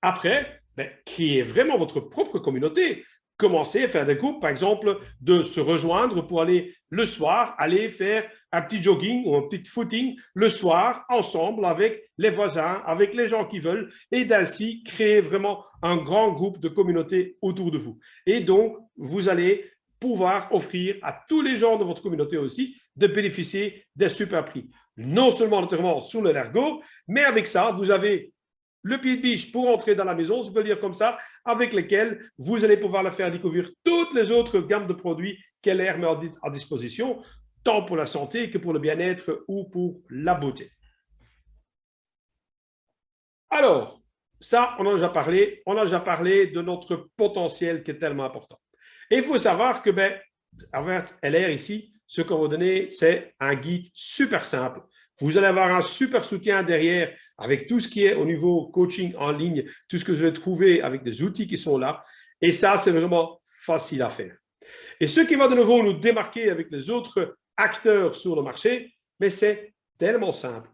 après, créez vraiment votre propre communauté. Commencez à faire des groupes, par exemple, de se rejoindre pour aller le soir, aller faire un petit jogging ou un petit footing le soir ensemble avec les voisins, avec les gens qui veulent et d'ainsi créer vraiment un grand groupe de communauté autour de vous. Et donc, vous allez pouvoir offrir à tous les gens de votre communauté aussi de bénéficier des super prix. Non seulement notamment sur le Lergo, mais avec ça, vous avez le pied de biche pour entrer dans la maison, je peux le dire comme ça, avec lesquels vous allez pouvoir la faire découvrir toutes les autres gammes de produits qu'elle met à disposition, tant pour la santé que pour le bien-être ou pour la beauté. Alors, ça, on en a déjà parlé de notre potentiel qui est tellement important. Et il faut savoir que, avec LR ici, ce qu'on va donner, c'est un guide super simple. Vous allez avoir un super soutien derrière avec tout ce qui est au niveau coaching en ligne, tout ce que vous allez trouver avec des outils qui sont là. Et ça, c'est vraiment facile à faire. Et ce qui va de nouveau nous démarquer avec les autres acteurs sur le marché, mais c'est tellement simple,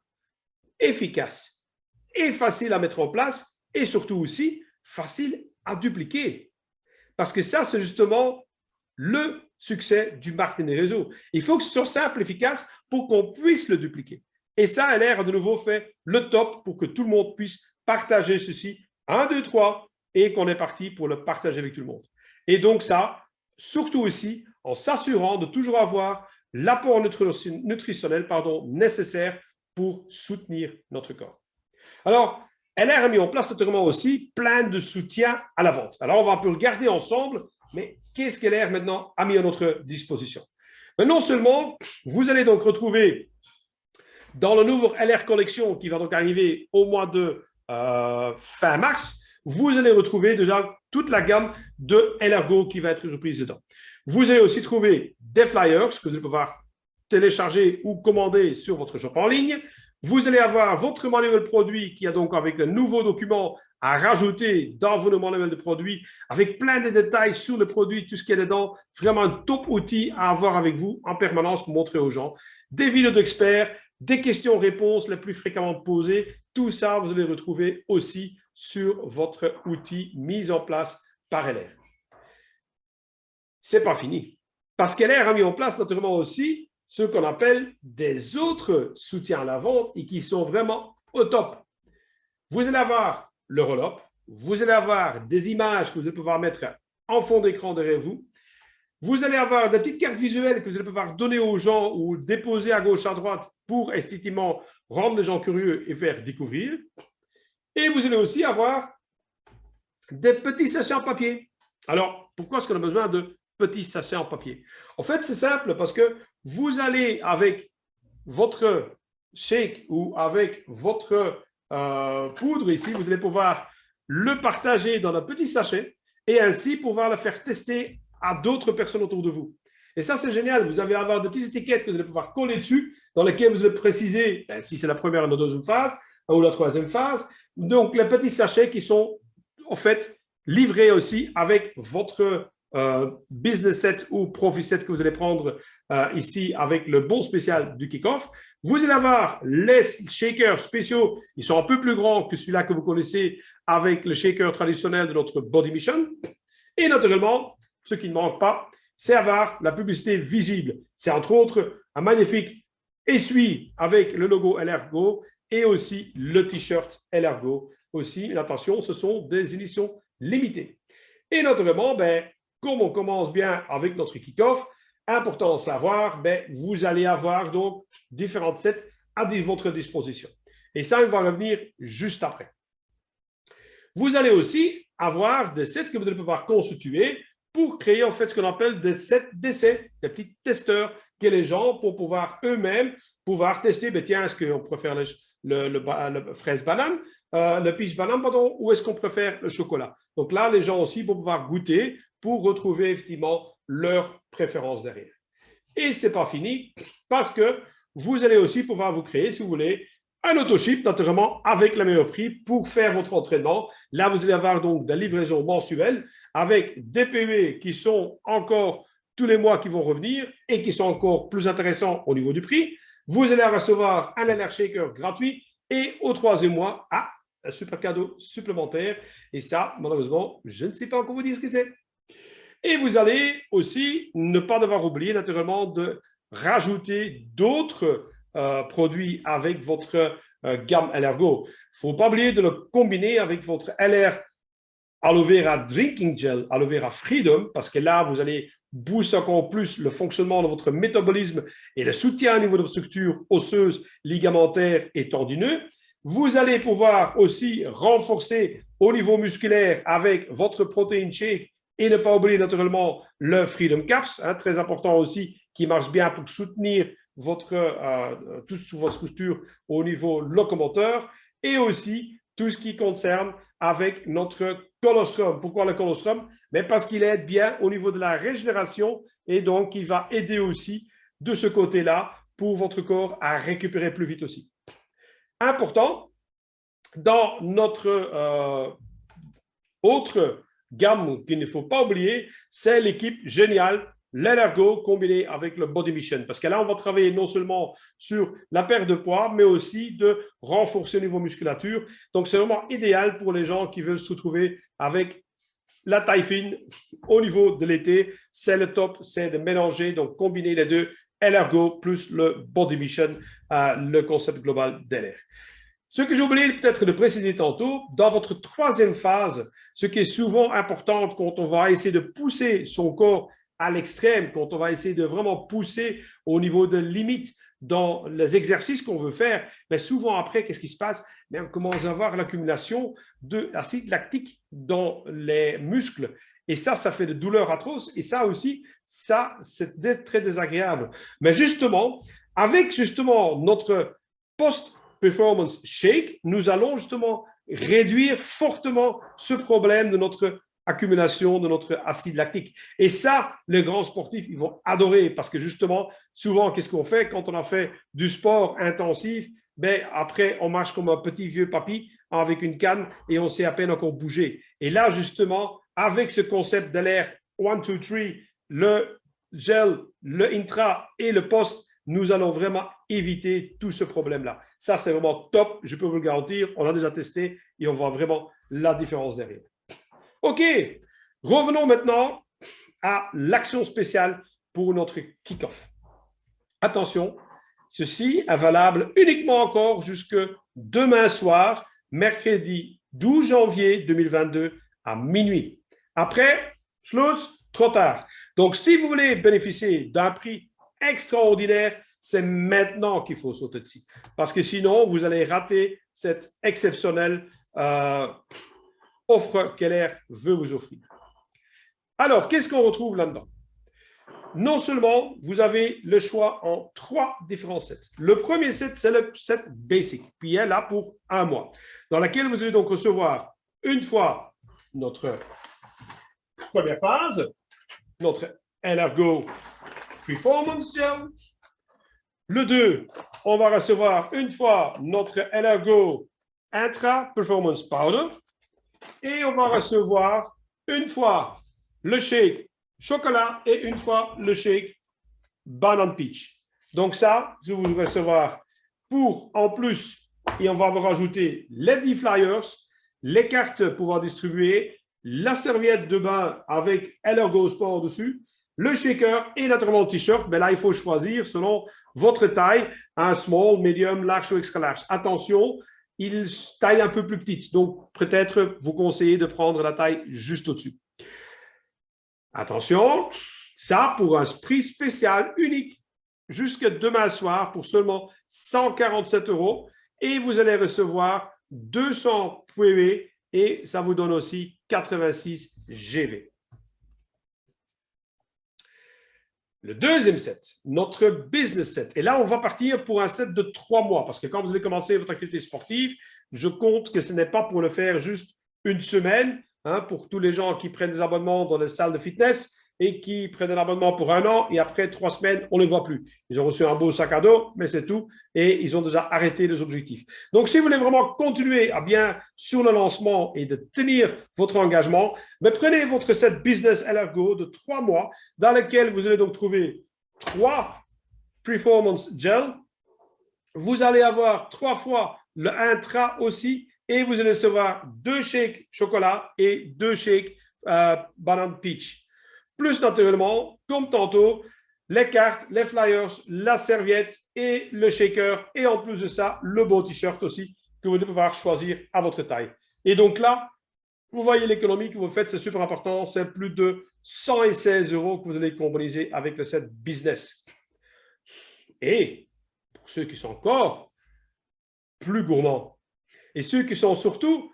efficace et facile à mettre en place et surtout aussi facile à dupliquer. Parce que ça, c'est justement le succès du marketing des réseaux. Il faut que ce soit simple, efficace pour qu'on puisse le dupliquer. Et ça, LR a de nouveau fait le top pour que tout le monde puisse partager ceci. 1, 2, 3, et qu'on est parti pour le partager avec tout le monde. Et donc ça, surtout aussi, en s'assurant de toujours avoir l'apport nutritionnel nécessaire pour soutenir notre corps. Alors, LR a mis en place naturellement aussi plein de soutiens à la vente. Alors, on va un peu regarder ensemble, mais qu'est-ce qu'LR maintenant a mis à notre disposition? Mais non seulement, vous allez donc retrouver dans le nouveau LR Collection qui va donc arriver au mois de fin mars, vous allez retrouver déjà toute la gamme de LRGO qui va être reprise dedans. Vous allez aussi trouver des flyers que vous allez pouvoir télécharger ou commander sur votre shop en ligne. Vous allez avoir votre manuel produit qui a donc avec le nouveau document à rajouter dans vos manuels de produits avec plein de détails sur le produit, tout ce qu'il y a dedans. Vraiment un top outil à avoir avec vous en permanence pour montrer aux gens. Des vidéos d'experts, des questions-réponses les plus fréquemment posées. Tout ça, vous allez retrouver aussi sur votre outil mis en place par LR. C'est pas fini. Parce qu'LR a mis en place naturellement aussi ce qu'on appelle des autres soutiens à la vente et qui sont vraiment au top. Vous allez avoir le roll-up, vous allez avoir des images que vous allez pouvoir mettre en fond d'écran derrière vous. Vous allez avoir des petites cartes visuelles que vous allez pouvoir donner aux gens ou déposer à gauche, à droite pour effectivement rendre les gens curieux et faire découvrir. Et vous allez aussi avoir des petits sachets en papier. Alors, pourquoi est-ce qu'on a besoin de petits sachets en papier? En fait, c'est simple parce que vous allez avec votre shake ou avec votre poudre ici, vous allez pouvoir le partager dans un petit sachet et ainsi pouvoir le faire tester à d'autres personnes autour de vous. Et ça, c'est génial. Vous allez avoir des petites étiquettes que vous allez pouvoir coller dessus dans lesquelles vous allez préciser si c'est la première ou la deuxième phase ou la troisième phase. Donc, les petits sachets qui sont en fait livrés aussi avec votre business set ou profit set que vous allez prendre ici avec le bon spécial du kick-off. Vous allez avoir les shakers spéciaux. Ils sont un peu plus grands que celui-là que vous connaissez avec le shaker traditionnel de notre Body Mission. Et naturellement, ce qui ne manque pas, c'est avoir la publicité visible. C'est entre autres un magnifique essuie avec le logo LRGO et aussi le t-shirt LRGO aussi. Mais attention, ce sont des éditions limitées. Et naturellement, comme on commence bien avec notre kick-off, important de savoir, vous allez avoir donc différentes sets à votre disposition. Et ça, on va revenir juste après. Vous allez aussi avoir des sets que vous allez pouvoir constituer pour créer en fait ce qu'on appelle des sets d'essais, des petits testeurs que les gens pour pouvoir eux-mêmes pouvoir tester, tiens, est-ce qu'on préfère le fraise banane, le peach banane, pardon, ou est-ce qu'on préfère le chocolat? Donc là, les gens aussi vont pouvoir goûter pour retrouver effectivement leur préférence derrière. Et ce n'est pas fini parce que vous allez aussi pouvoir vous créer, si vous voulez, un autoship, naturellement, avec le meilleur prix pour faire votre entraînement. Là, vous allez avoir donc des livraisons mensuelles avec des PV qui sont encore tous les mois qui vont revenir et qui sont encore plus intéressants au niveau du prix. Vous allez recevoir un LR Shaker gratuit et au 3e mois, un super cadeau supplémentaire. Et ça, malheureusement, je ne sais pas encore vous dire ce que c'est. Et vous allez aussi ne pas devoir oublier, naturellement, de rajouter d'autres produits avec votre gamme LR-Go. Il ne faut pas oublier de le combiner avec votre LR Aloe Vera Drinking Gel, Aloe Vera Freedom, parce que là, vous allez booster encore plus le fonctionnement de votre métabolisme et le soutien au niveau de votre structure osseuse, ligamentaire et tendineux. Vous allez pouvoir aussi renforcer au niveau musculaire avec votre protéine shake et ne pas oublier naturellement le Freedom Caps, très important aussi, qui marche bien pour soutenir toute votre structure au niveau locomoteur et aussi tout ce qui concerne avec notre colostrum. Pourquoi le colostrum? Mais parce qu'il aide bien au niveau de la régénération et donc il va aider aussi de ce côté-là pour votre corps à récupérer plus vite aussi. Important, dans notre autre gamme qu'il ne faut pas oublier, c'est l'équipe géniale l'Elergo combiné avec le Body Mission. Parce que là, on va travailler non seulement sur la perte de poids, mais aussi de renforcer au niveau musculature. Donc, c'est vraiment idéal pour les gens qui veulent se retrouver avec la taille fine au niveau de l'été. C'est le top, c'est de mélanger, donc combiner les deux, Elergo plus le Body Mission, le concept global d'LR. Ce que j'ai oublié peut-être de préciser tantôt, dans votre 3e phase, ce qui est souvent important quand on va essayer de pousser son corps à l'extrême, quand on va essayer de vraiment pousser au niveau de limites dans les exercices qu'on veut faire, mais souvent après, qu'est-ce qui se passe? On commence à avoir l'accumulation d'acide lactique dans les muscles. Et ça fait de douleurs atroces. Et ça aussi, c'est très désagréable. Mais justement, avec notre post-performance shake, nous allons justement réduire fortement ce problème de notre accumulation de notre acide lactique. Et ça, les grands sportifs, ils vont adorer parce que justement, souvent, qu'est-ce qu'on fait quand on a fait du sport intensif? Après, on marche comme un petit vieux papy avec une canne et on sait à peine encore bouger. Et là, justement, avec ce concept de l'air 1, 2, 3, le gel, le intra et le post, nous allons vraiment éviter tout ce problème-là. Ça, c'est vraiment top, je peux vous le garantir. On a déjà testé et on voit vraiment la différence derrière. OK, revenons maintenant à l'action spéciale pour notre kick-off. Attention, ceci est valable uniquement encore jusque demain soir, mercredi 12 janvier 2022 à minuit. Après, Schluss, trop tard. Donc, si vous voulez bénéficier d'un prix extraordinaire, c'est maintenant qu'il faut sauter dessus. Parce que sinon, vous allez rater cette exceptionnelle offre qu'LR veut vous offrir. Alors, qu'est-ce qu'on retrouve là-dedans? Non seulement, vous avez le choix en 3 différents sets. Le premier set, c'est le set Basic, puis il est là pour 1 mois, dans lequel vous allez donc recevoir une fois notre première phase, notre Elergo Performance Gel. Le 2, on va recevoir une fois notre Elergo Intra Performance Powder. Et on va recevoir une fois le shake chocolat et une fois le shake banane peach. Donc ça, je vais vous recevoir pour en plus, et on va vous rajouter les 10 flyers, les cartes pour pouvoir distribuer, la serviette de bain avec Elergo Sport dessus, le shaker et naturellement le t-shirt. Mais là, il faut choisir selon votre taille, un small, medium, large ou extra large. Attention, il taille un peu plus petite, donc peut-être vous conseillez de prendre la taille juste au-dessus. Attention, ça pour un prix spécial unique jusqu'à demain soir pour seulement 147 € et vous allez recevoir 200 PV et ça vous donne aussi 86 GV. Le deuxième set, notre business set. Et là, on va partir pour un set de 3 mois parce que quand vous allez commencer votre activité sportive, je compte que ce n'est pas pour le faire juste une semaine, hein, pour tous les gens qui prennent des abonnements dans les salles de fitness et qui prennent un abonnement pour 1 an et après 3 semaines, on ne les voit plus. Ils ont reçu un beau sac à dos, mais c'est tout et ils ont déjà arrêté les objectifs. Donc, si vous voulez vraiment continuer à bien sur le lancement et de tenir votre engagement, mais prenez votre set Business LR Go de 3 mois dans lequel vous allez donc trouver 3 Performance Gel. Vous allez avoir 3 fois le intra aussi et vous allez recevoir 2 shakes chocolat et 2 shakes banane peach. Plus naturellement, comme tantôt, les cartes, les flyers, la serviette et le shaker. Et en plus de ça, le beau t-shirt aussi que vous allez pouvoir choisir à votre taille. Et donc là, vous voyez l'économie que vous faites, c'est super important. C'est plus de 116 € que vous allez combiner avec le set business. Et pour ceux qui sont encore plus gourmands et ceux qui sont surtout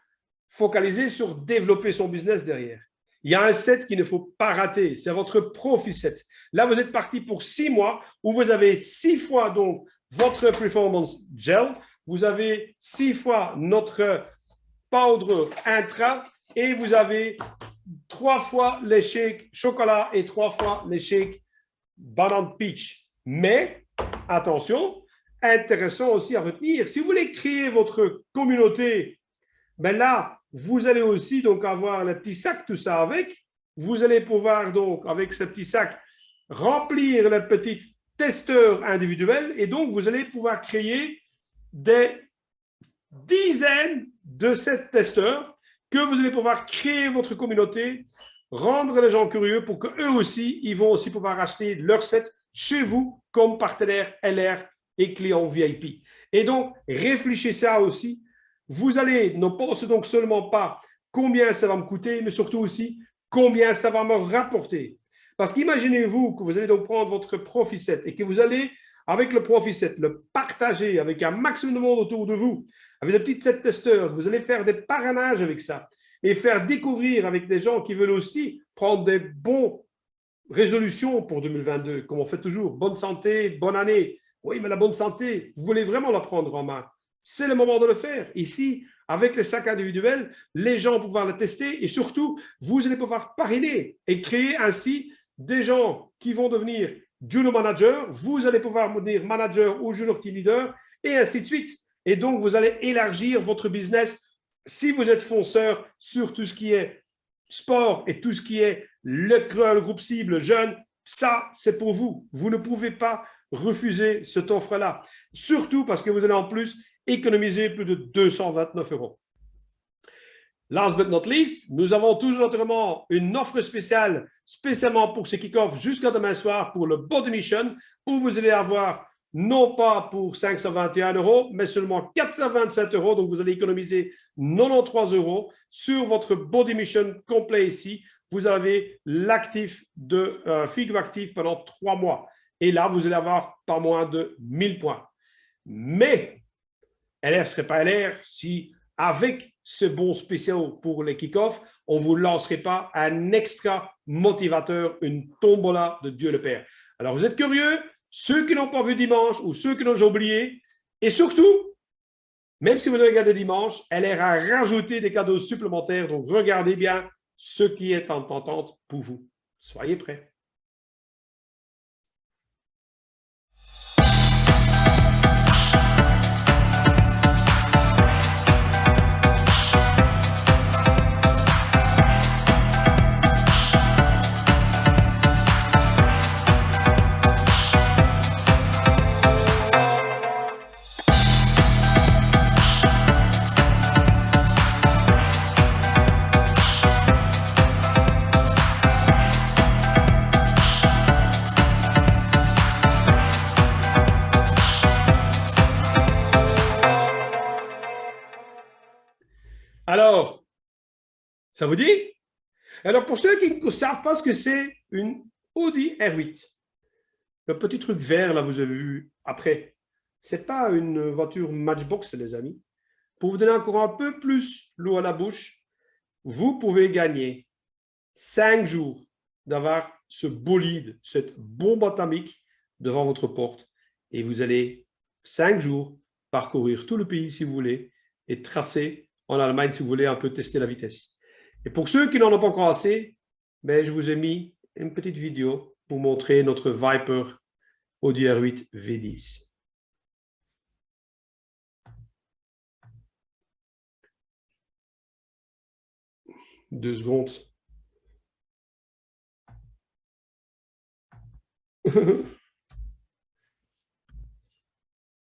focalisés sur développer son business derrière, il y a un set qu'il ne faut pas rater, c'est votre Profi Set. Là, vous êtes parti pour 6 mois où vous avez 6 fois donc votre Performance Gel, vous avez 6 fois notre powder intra et vous avez 3 fois les shakes chocolat et 3 fois les shakes banane peach. Mais, attention, intéressant aussi à retenir, si vous voulez créer votre communauté, ben là, vous allez aussi donc avoir le petit sac, tout ça avec. Vous allez pouvoir donc, avec ce petit sac, remplir le petit testeur individuel et donc vous allez pouvoir créer des dizaines de ces testeurs que vous allez pouvoir créer votre communauté, rendre les gens curieux pour qu'eux aussi, ils vont aussi pouvoir acheter leur set chez vous comme partenaire LR et client VIP. Et donc, réfléchissez à ça aussi. Vous allez ne pensez donc seulement pas combien ça va me coûter, mais surtout aussi combien ça va me rapporter. Parce qu'imaginez-vous que vous allez donc prendre votre Profi Set et que vous allez, avec le Profi Set, le partager avec un maximum de monde autour de vous, avec des petits set testeurs, vous allez faire des parrainages avec ça et faire découvrir avec des gens qui veulent aussi prendre des bonnes résolutions pour 2022, comme on fait toujours. Bonne santé, bonne année. Oui, mais la bonne santé, vous voulez vraiment la prendre en main. C'est le moment de le faire. Ici, avec les sacs individuels, les gens vont pouvoir le tester et surtout, vous allez pouvoir parrainer et créer ainsi des gens qui vont devenir junior manager. Vous allez pouvoir devenir manager ou junior team leader et ainsi de suite. Et donc, vous allez élargir votre business si vous êtes fonceur sur tout ce qui est sport et tout ce qui est le groupe cible jeune. Ça, c'est pour vous. Vous ne pouvez pas refuser cette offre-là. Surtout parce que vous allez en plus économiser plus de 229 €. Last but not least, nous avons toujours naturellement une offre spéciale, spécialement pour ce kick-off jusqu'à demain soir pour le Body Mission, où vous allez avoir non pas pour 521 €, mais seulement 427 €. Donc, vous allez économiser 93 € sur votre Body Mission complet ici. Vous avez l'actif de Figure Active pendant 3 mois. Et là, vous allez avoir pas moins de 1000 points. Mais LR ne serait pas LR si, avec ce bon spécial pour les kick-off, on ne vous lancerait pas un extra motivateur, une tombola de Dieu le Père. Alors, vous êtes curieux, ceux qui n'ont pas vu dimanche ou ceux qui l'ont déjà oublié, et surtout, même si vous le regardez dimanche, LR a rajouté des cadeaux supplémentaires. Donc, regardez bien ce qui est en entente pour vous. Soyez prêts. Alors, ça vous dit? Alors, pour ceux qui ne savent pas ce que c'est une Audi R8, le petit truc vert, là, vous avez vu après, ce n'est pas une voiture Matchbox, les amis. Pour vous donner encore un peu plus l'eau à la bouche, vous pouvez gagner 5 jours d'avoir ce bolide, cette bombe atomique devant votre porte. Et vous allez 5 jours parcourir tout le pays si vous voulez et tracer en Allemagne si vous voulez un peu tester la vitesse. Et pour ceux qui n'en ont pas encore assez, ben, je vous ai mis une petite vidéo pour montrer notre Viper Audi R8 V10. Deux secondes.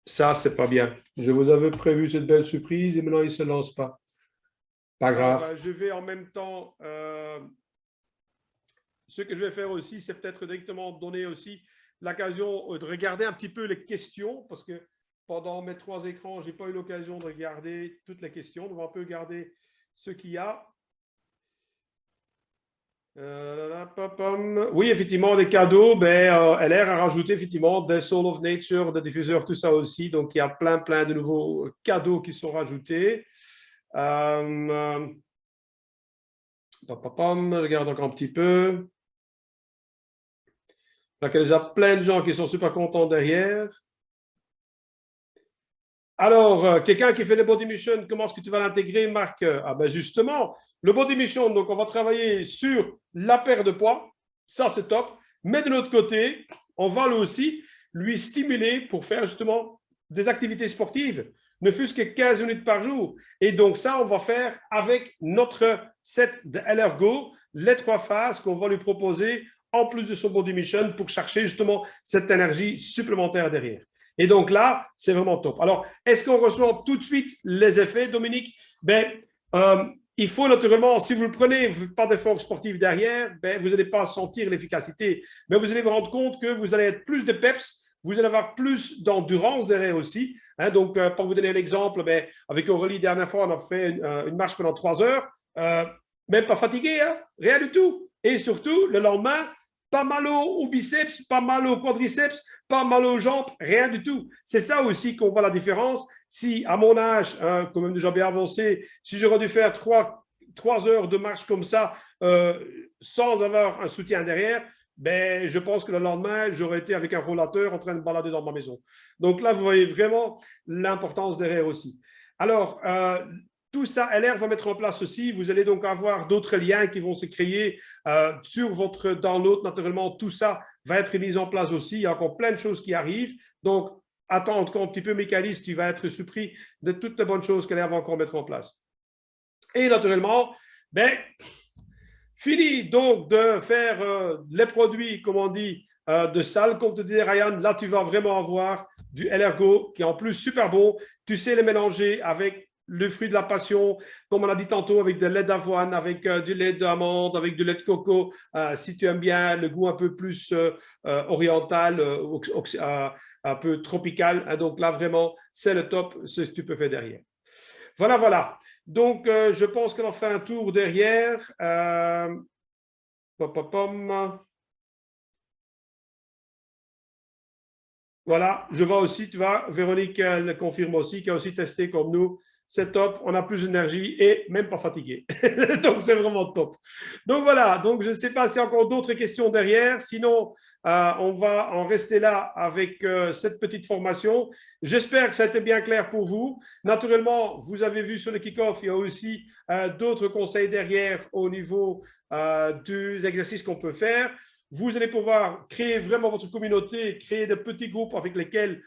Ça, c'est pas bien. Je vous avais prévu cette belle surprise et maintenant, il ne se lance pas. Pas grave. Alors, je vais en même temps... ce que je vais faire aussi, c'est peut-être directement donner aussi l'occasion de regarder un petit peu les questions, parce que pendant mes 3 écrans, je n'ai pas eu l'occasion de regarder toutes les questions. On va un peu regarder ce qu'il y a. Oui, effectivement, des cadeaux. Ben, LR a rajouté effectivement des Soul of Nature, des diffuseurs, tout ça aussi. Donc, il y a plein de nouveaux cadeaux qui sont rajoutés. Je regarde encore un petit peu. Donc, il y a déjà plein de gens qui sont super contents derrière. Alors, quelqu'un qui fait le Body Mission, comment est-ce que tu vas l'intégrer, Marc? Ah ben justement, le Body Mission, donc on va travailler sur la perte de poids. Ça, c'est top. Mais de l'autre côté, on va aussi lui stimuler pour faire justement des activités sportives, ne fût-ce que 15 minutes par jour. Et donc ça, on va faire avec notre set de LR Go, les 3 phases qu'on va lui proposer en plus de son Body Mission pour chercher justement cette énergie supplémentaire derrière. Et donc là, c'est vraiment top. Alors, est-ce qu'on ressent tout de suite les effets, Dominique? Ben, il faut naturellement, si vous le prenez, pas d'effort sportif derrière, ben, vous n'allez pas sentir l'efficacité. Mais vous allez vous rendre compte que vous allez être plus de peps, vous allez avoir plus d'endurance derrière aussi. Hein, donc, pour vous donner un exemple, ben, avec Aurélie, dernière fois, on a fait une marche pendant 3 heures, même pas fatigué, hein, rien du tout. Et surtout, le lendemain, pas mal au biceps, pas mal au quadriceps, pas mal aux jambes, rien du tout. C'est ça aussi qu'on voit la différence. Si à mon âge, hein, quand même déjà bien avancé, si j'aurais dû faire 3 heures de marche comme ça, sans avoir un soutien derrière, ben, je pense que le lendemain, j'aurais été avec un rollateur en train de balader dans ma maison. Donc là, vous voyez vraiment l'importance derrière aussi. Alors, tout ça, LR va mettre en place aussi. Vous allez donc avoir d'autres liens qui vont se créer sur votre download. Naturellement, tout ça va être mis en place aussi. Il y a encore plein de choses qui arrivent. Donc, attends encore un petit peu, Michaelis, tu vas être surpris de toutes les bonnes choses qu'LR va encore mettre en place. Et naturellement, ben, fini donc de faire les produits, comme on dit, de salle, comme te dit Ryan. Là, tu vas vraiment avoir du LR Go qui est en plus super bon. Tu sais les mélanger avec le fruit de la passion, comme on a dit tantôt, avec de lait d'avoine, avec du lait d'amande, avec du lait de coco, si tu aimes bien le goût un peu plus oriental, un peu tropical. Hein, donc là, vraiment, c'est le top, ce que tu peux faire derrière. Voilà, voilà. Donc, je pense qu'on a fait un tour derrière. Voilà, je vois aussi, tu vois, Véronique elle confirme aussi, qui a aussi testé comme nous. C'est top, on a plus d'énergie et même pas fatigué. Donc, c'est vraiment top. Donc, voilà. Donc, je ne sais pas s'il y a encore d'autres questions derrière. Sinon, on va en rester là avec cette petite formation. J'espère que ça a été bien clair pour vous. Naturellement, vous avez vu sur le kick-off, il y a aussi d'autres conseils derrière au niveau des exercices qu'on peut faire. Vous allez pouvoir créer vraiment votre communauté, créer de petits groupes avec lesquels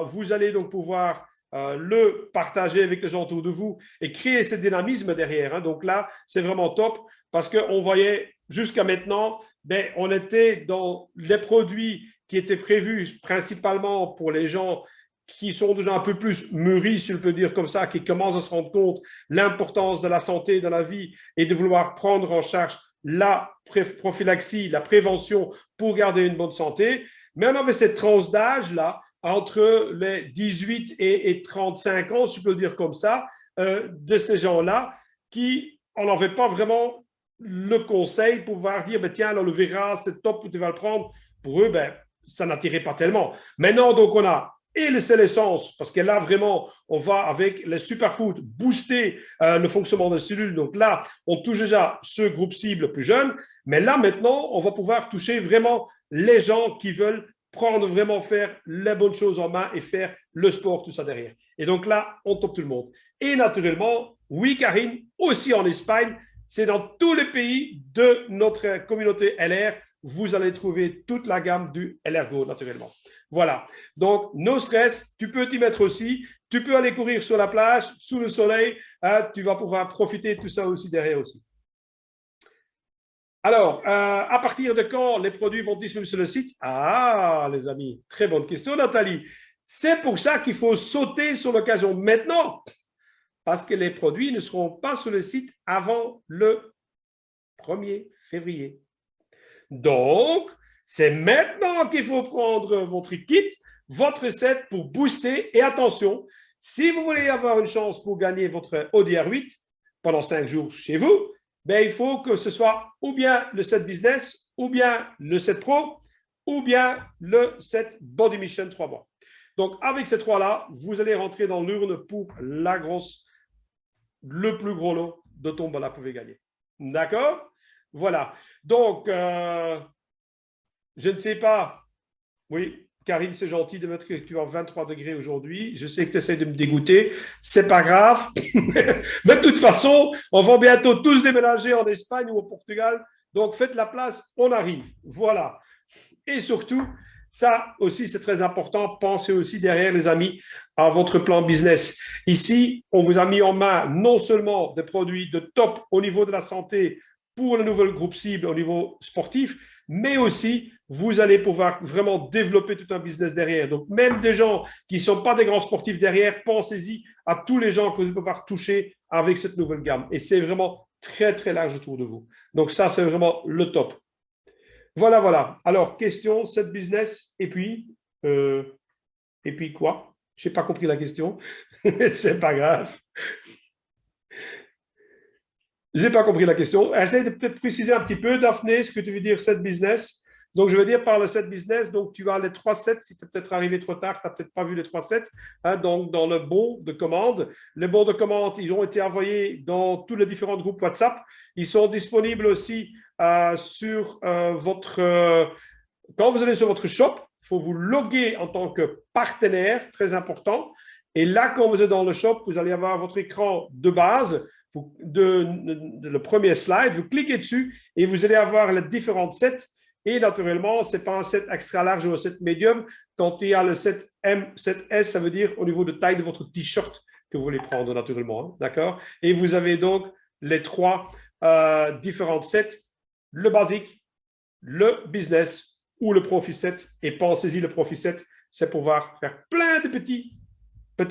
vous allez donc pouvoir le partager avec les gens autour de vous et créer ce dynamisme derrière. Hein. Donc là, c'est vraiment top parce qu'on voyait jusqu'à maintenant, ben, on était dans les produits qui étaient prévus principalement pour les gens qui sont déjà un peu plus mûris, si je peux dire comme ça, qui commencent à se rendre compte l'importance de la santé dans la vie et de vouloir prendre en charge la prophylaxie, la prévention pour garder une bonne santé. Mais on avait cette tranche d'âge-là entre les 18 et 35 ans, si je peux le dire comme ça, de ces gens-là, qui n'en avaient pas vraiment le conseil pour pouvoir dire, ben, tiens, là, le verra, c'est top, tu vas le prendre. Pour eux, ben, ça n'attirait pas tellement. Maintenant, donc, on a et le sel essence, parce que là, vraiment, on va avec les superfoods booster le fonctionnement des cellules. Donc là, on touche déjà ce groupe cible plus jeune. Mais là, maintenant, on va pouvoir toucher vraiment les gens qui veulent prendre vraiment faire les bonnes choses en main et faire le sport, tout ça derrière. Et donc là, on top tout le monde. Et naturellement, oui, Karine, aussi en Espagne, c'est dans tous les pays de notre communauté LR, vous allez trouver toute la gamme du LRGO, naturellement. Voilà. Donc, no stress, tu peux t'y mettre aussi. Tu peux aller courir sur la plage, sous le soleil. Hein, tu vas pouvoir profiter de tout ça aussi derrière aussi. Alors, à partir de quand les produits vont disponibles sur le site? Ah, les amis, très bonne question, Nathalie. C'est pour ça qu'il faut sauter sur l'occasion maintenant, parce que les produits ne seront pas sur le site avant le 1er février. Donc, c'est maintenant qu'il faut prendre votre kit, votre set pour booster. Et attention, si vous voulez avoir une chance pour gagner votre ODR 8 pendant 5 jours chez vous, ben, il faut que ce soit ou bien le set business, ou bien le set pro, ou bien le set body mission 3 mois. Donc, avec ces trois-là, vous allez rentrer dans l'urne pour le plus gros lot de tombola que vous pouvez gagner. D'accord? Voilà. Donc, je ne sais pas. Oui, Karine, c'est gentil de mettre que tu as 23 degrés aujourd'hui. Je sais que tu essaies de me dégoûter. C'est pas grave. Mais de toute façon, on va bientôt tous déménager en Espagne ou au Portugal. Donc, faites la place, on arrive. Voilà. Et surtout, ça aussi, c'est très important. Pensez aussi derrière, les amis, à votre plan business. Ici, on vous a mis en main non seulement des produits de top au niveau de la santé pour le nouvel groupe cible au niveau sportif, mais aussi, vous allez pouvoir vraiment développer tout un business derrière. Donc, même des gens qui ne sont pas des grands sportifs derrière, pensez-y à tous les gens que vous allez pouvoir toucher avec cette nouvelle gamme. Et c'est vraiment très, très large autour de vous. Donc, ça, c'est vraiment le top. Voilà, voilà. Alors, question, cette business, et puis quoi? Je n'ai pas compris la question. C'est pas grave. Je n'ai pas compris la question. Essaye de peut-être préciser un petit peu, Daphné, ce que tu veux dire, set business. Donc, je veux dire par le set business, donc tu as les 3 sets. Si tu es peut-être arrivé trop tard, tu n'as peut-être pas vu les 3 sets. Hein, donc, dans le bon de commande. Les bons de commande, ils ont été envoyés dans tous les différents groupes WhatsApp. Ils sont disponibles aussi sur votre… quand vous allez sur votre shop, il faut vous loguer en tant que partenaire, très important. Et là, quand vous êtes dans le shop, vous allez avoir votre écran de base, le premier slide, vous cliquez dessus et vous allez avoir les différentes sets. Et naturellement, ce n'est pas un set extra large ou un set médium. Quand il y a le set M, set S, ça veut dire au niveau de taille de votre t-shirt que vous voulez prendre naturellement. Hein, d'accord? Et vous avez donc les 3 différentes sets, le basique, le business ou le profit set. Et pensez-y, le profit set, c'est pouvoir faire plein de petits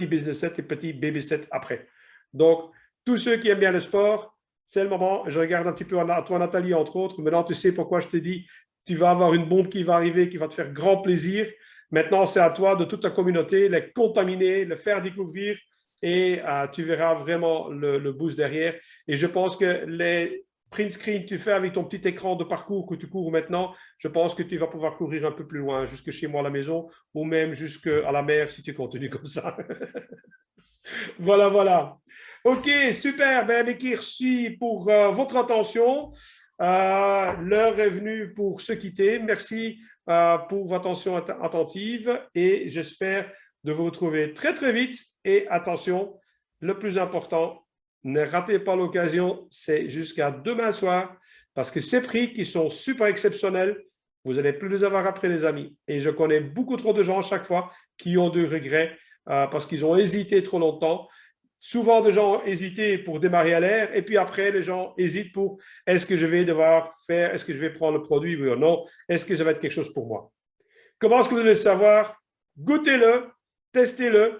business sets et petits baby sets après. Donc, tous ceux qui aiment bien le sport, c'est le moment. Je regarde un petit peu à toi, Nathalie, entre autres. Maintenant, tu sais pourquoi je te dis, tu vas avoir une bombe qui va arriver, qui va te faire grand plaisir. Maintenant, c'est à toi, de toute ta communauté, les contaminer, le faire découvrir et tu verras vraiment le boost derrière. Et je pense que les print screen que tu fais avec ton petit écran de parcours que tu cours maintenant, je pense que tu vas pouvoir courir un peu plus loin, jusque chez moi à la maison ou même jusqu'à la mer si tu continues comme ça. Voilà, voilà. OK, super. Ben, merci pour votre attention. L'heure est venue pour se quitter. Merci pour votre attention attentive et j'espère de vous retrouver très, très vite. Et attention, le plus important, ne ratez pas l'occasion, c'est jusqu'à demain soir parce que ces prix qui sont super exceptionnels, vous n'allez plus les avoir après, les amis. Et je connais beaucoup trop de gens à chaque fois qui ont du regret parce qu'ils ont hésité trop longtemps. Souvent, des gens ont hésité pour démarrer à l'air et puis après, les gens hésitent pour est-ce que je vais devoir faire, est-ce que je vais prendre le produit, oui ou non, est-ce que ça va être quelque chose pour moi? Comment est-ce que vous allez le savoir? Goûtez-le, testez-le,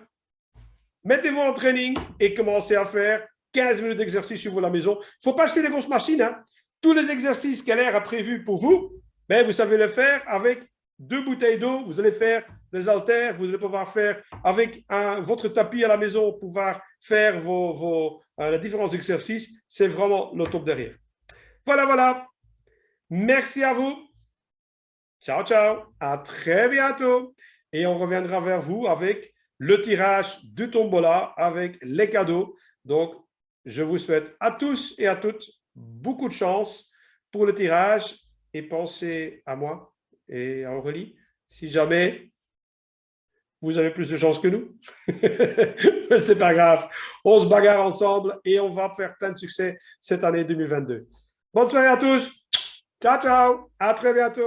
mettez-vous en training et commencez à faire 15 minutes d'exercice sur vous à la maison. Il ne faut pas acheter des grosses machines. Hein. Tous les exercices qu'LR a prévus pour vous, ben, vous savez le faire avec 2 bouteilles d'eau. Vous allez faire les haltères, vous allez pouvoir faire avec votre tapis à la maison, pouvoir faire les différents exercices. C'est vraiment le top derrière. Voilà, voilà. Merci à vous. Ciao, ciao. À très bientôt. Et on reviendra vers vous avec le tirage du tombola avec les cadeaux. Donc, je vous souhaite à tous et à toutes beaucoup de chance pour le tirage et pensez à moi et à Aurélie si jamais vous avez plus de chance que nous. Mais c'est pas grave. On se bagarre ensemble et on va faire plein de succès cette année 2022. Bonne soirée à tous. Ciao, ciao. À très bientôt.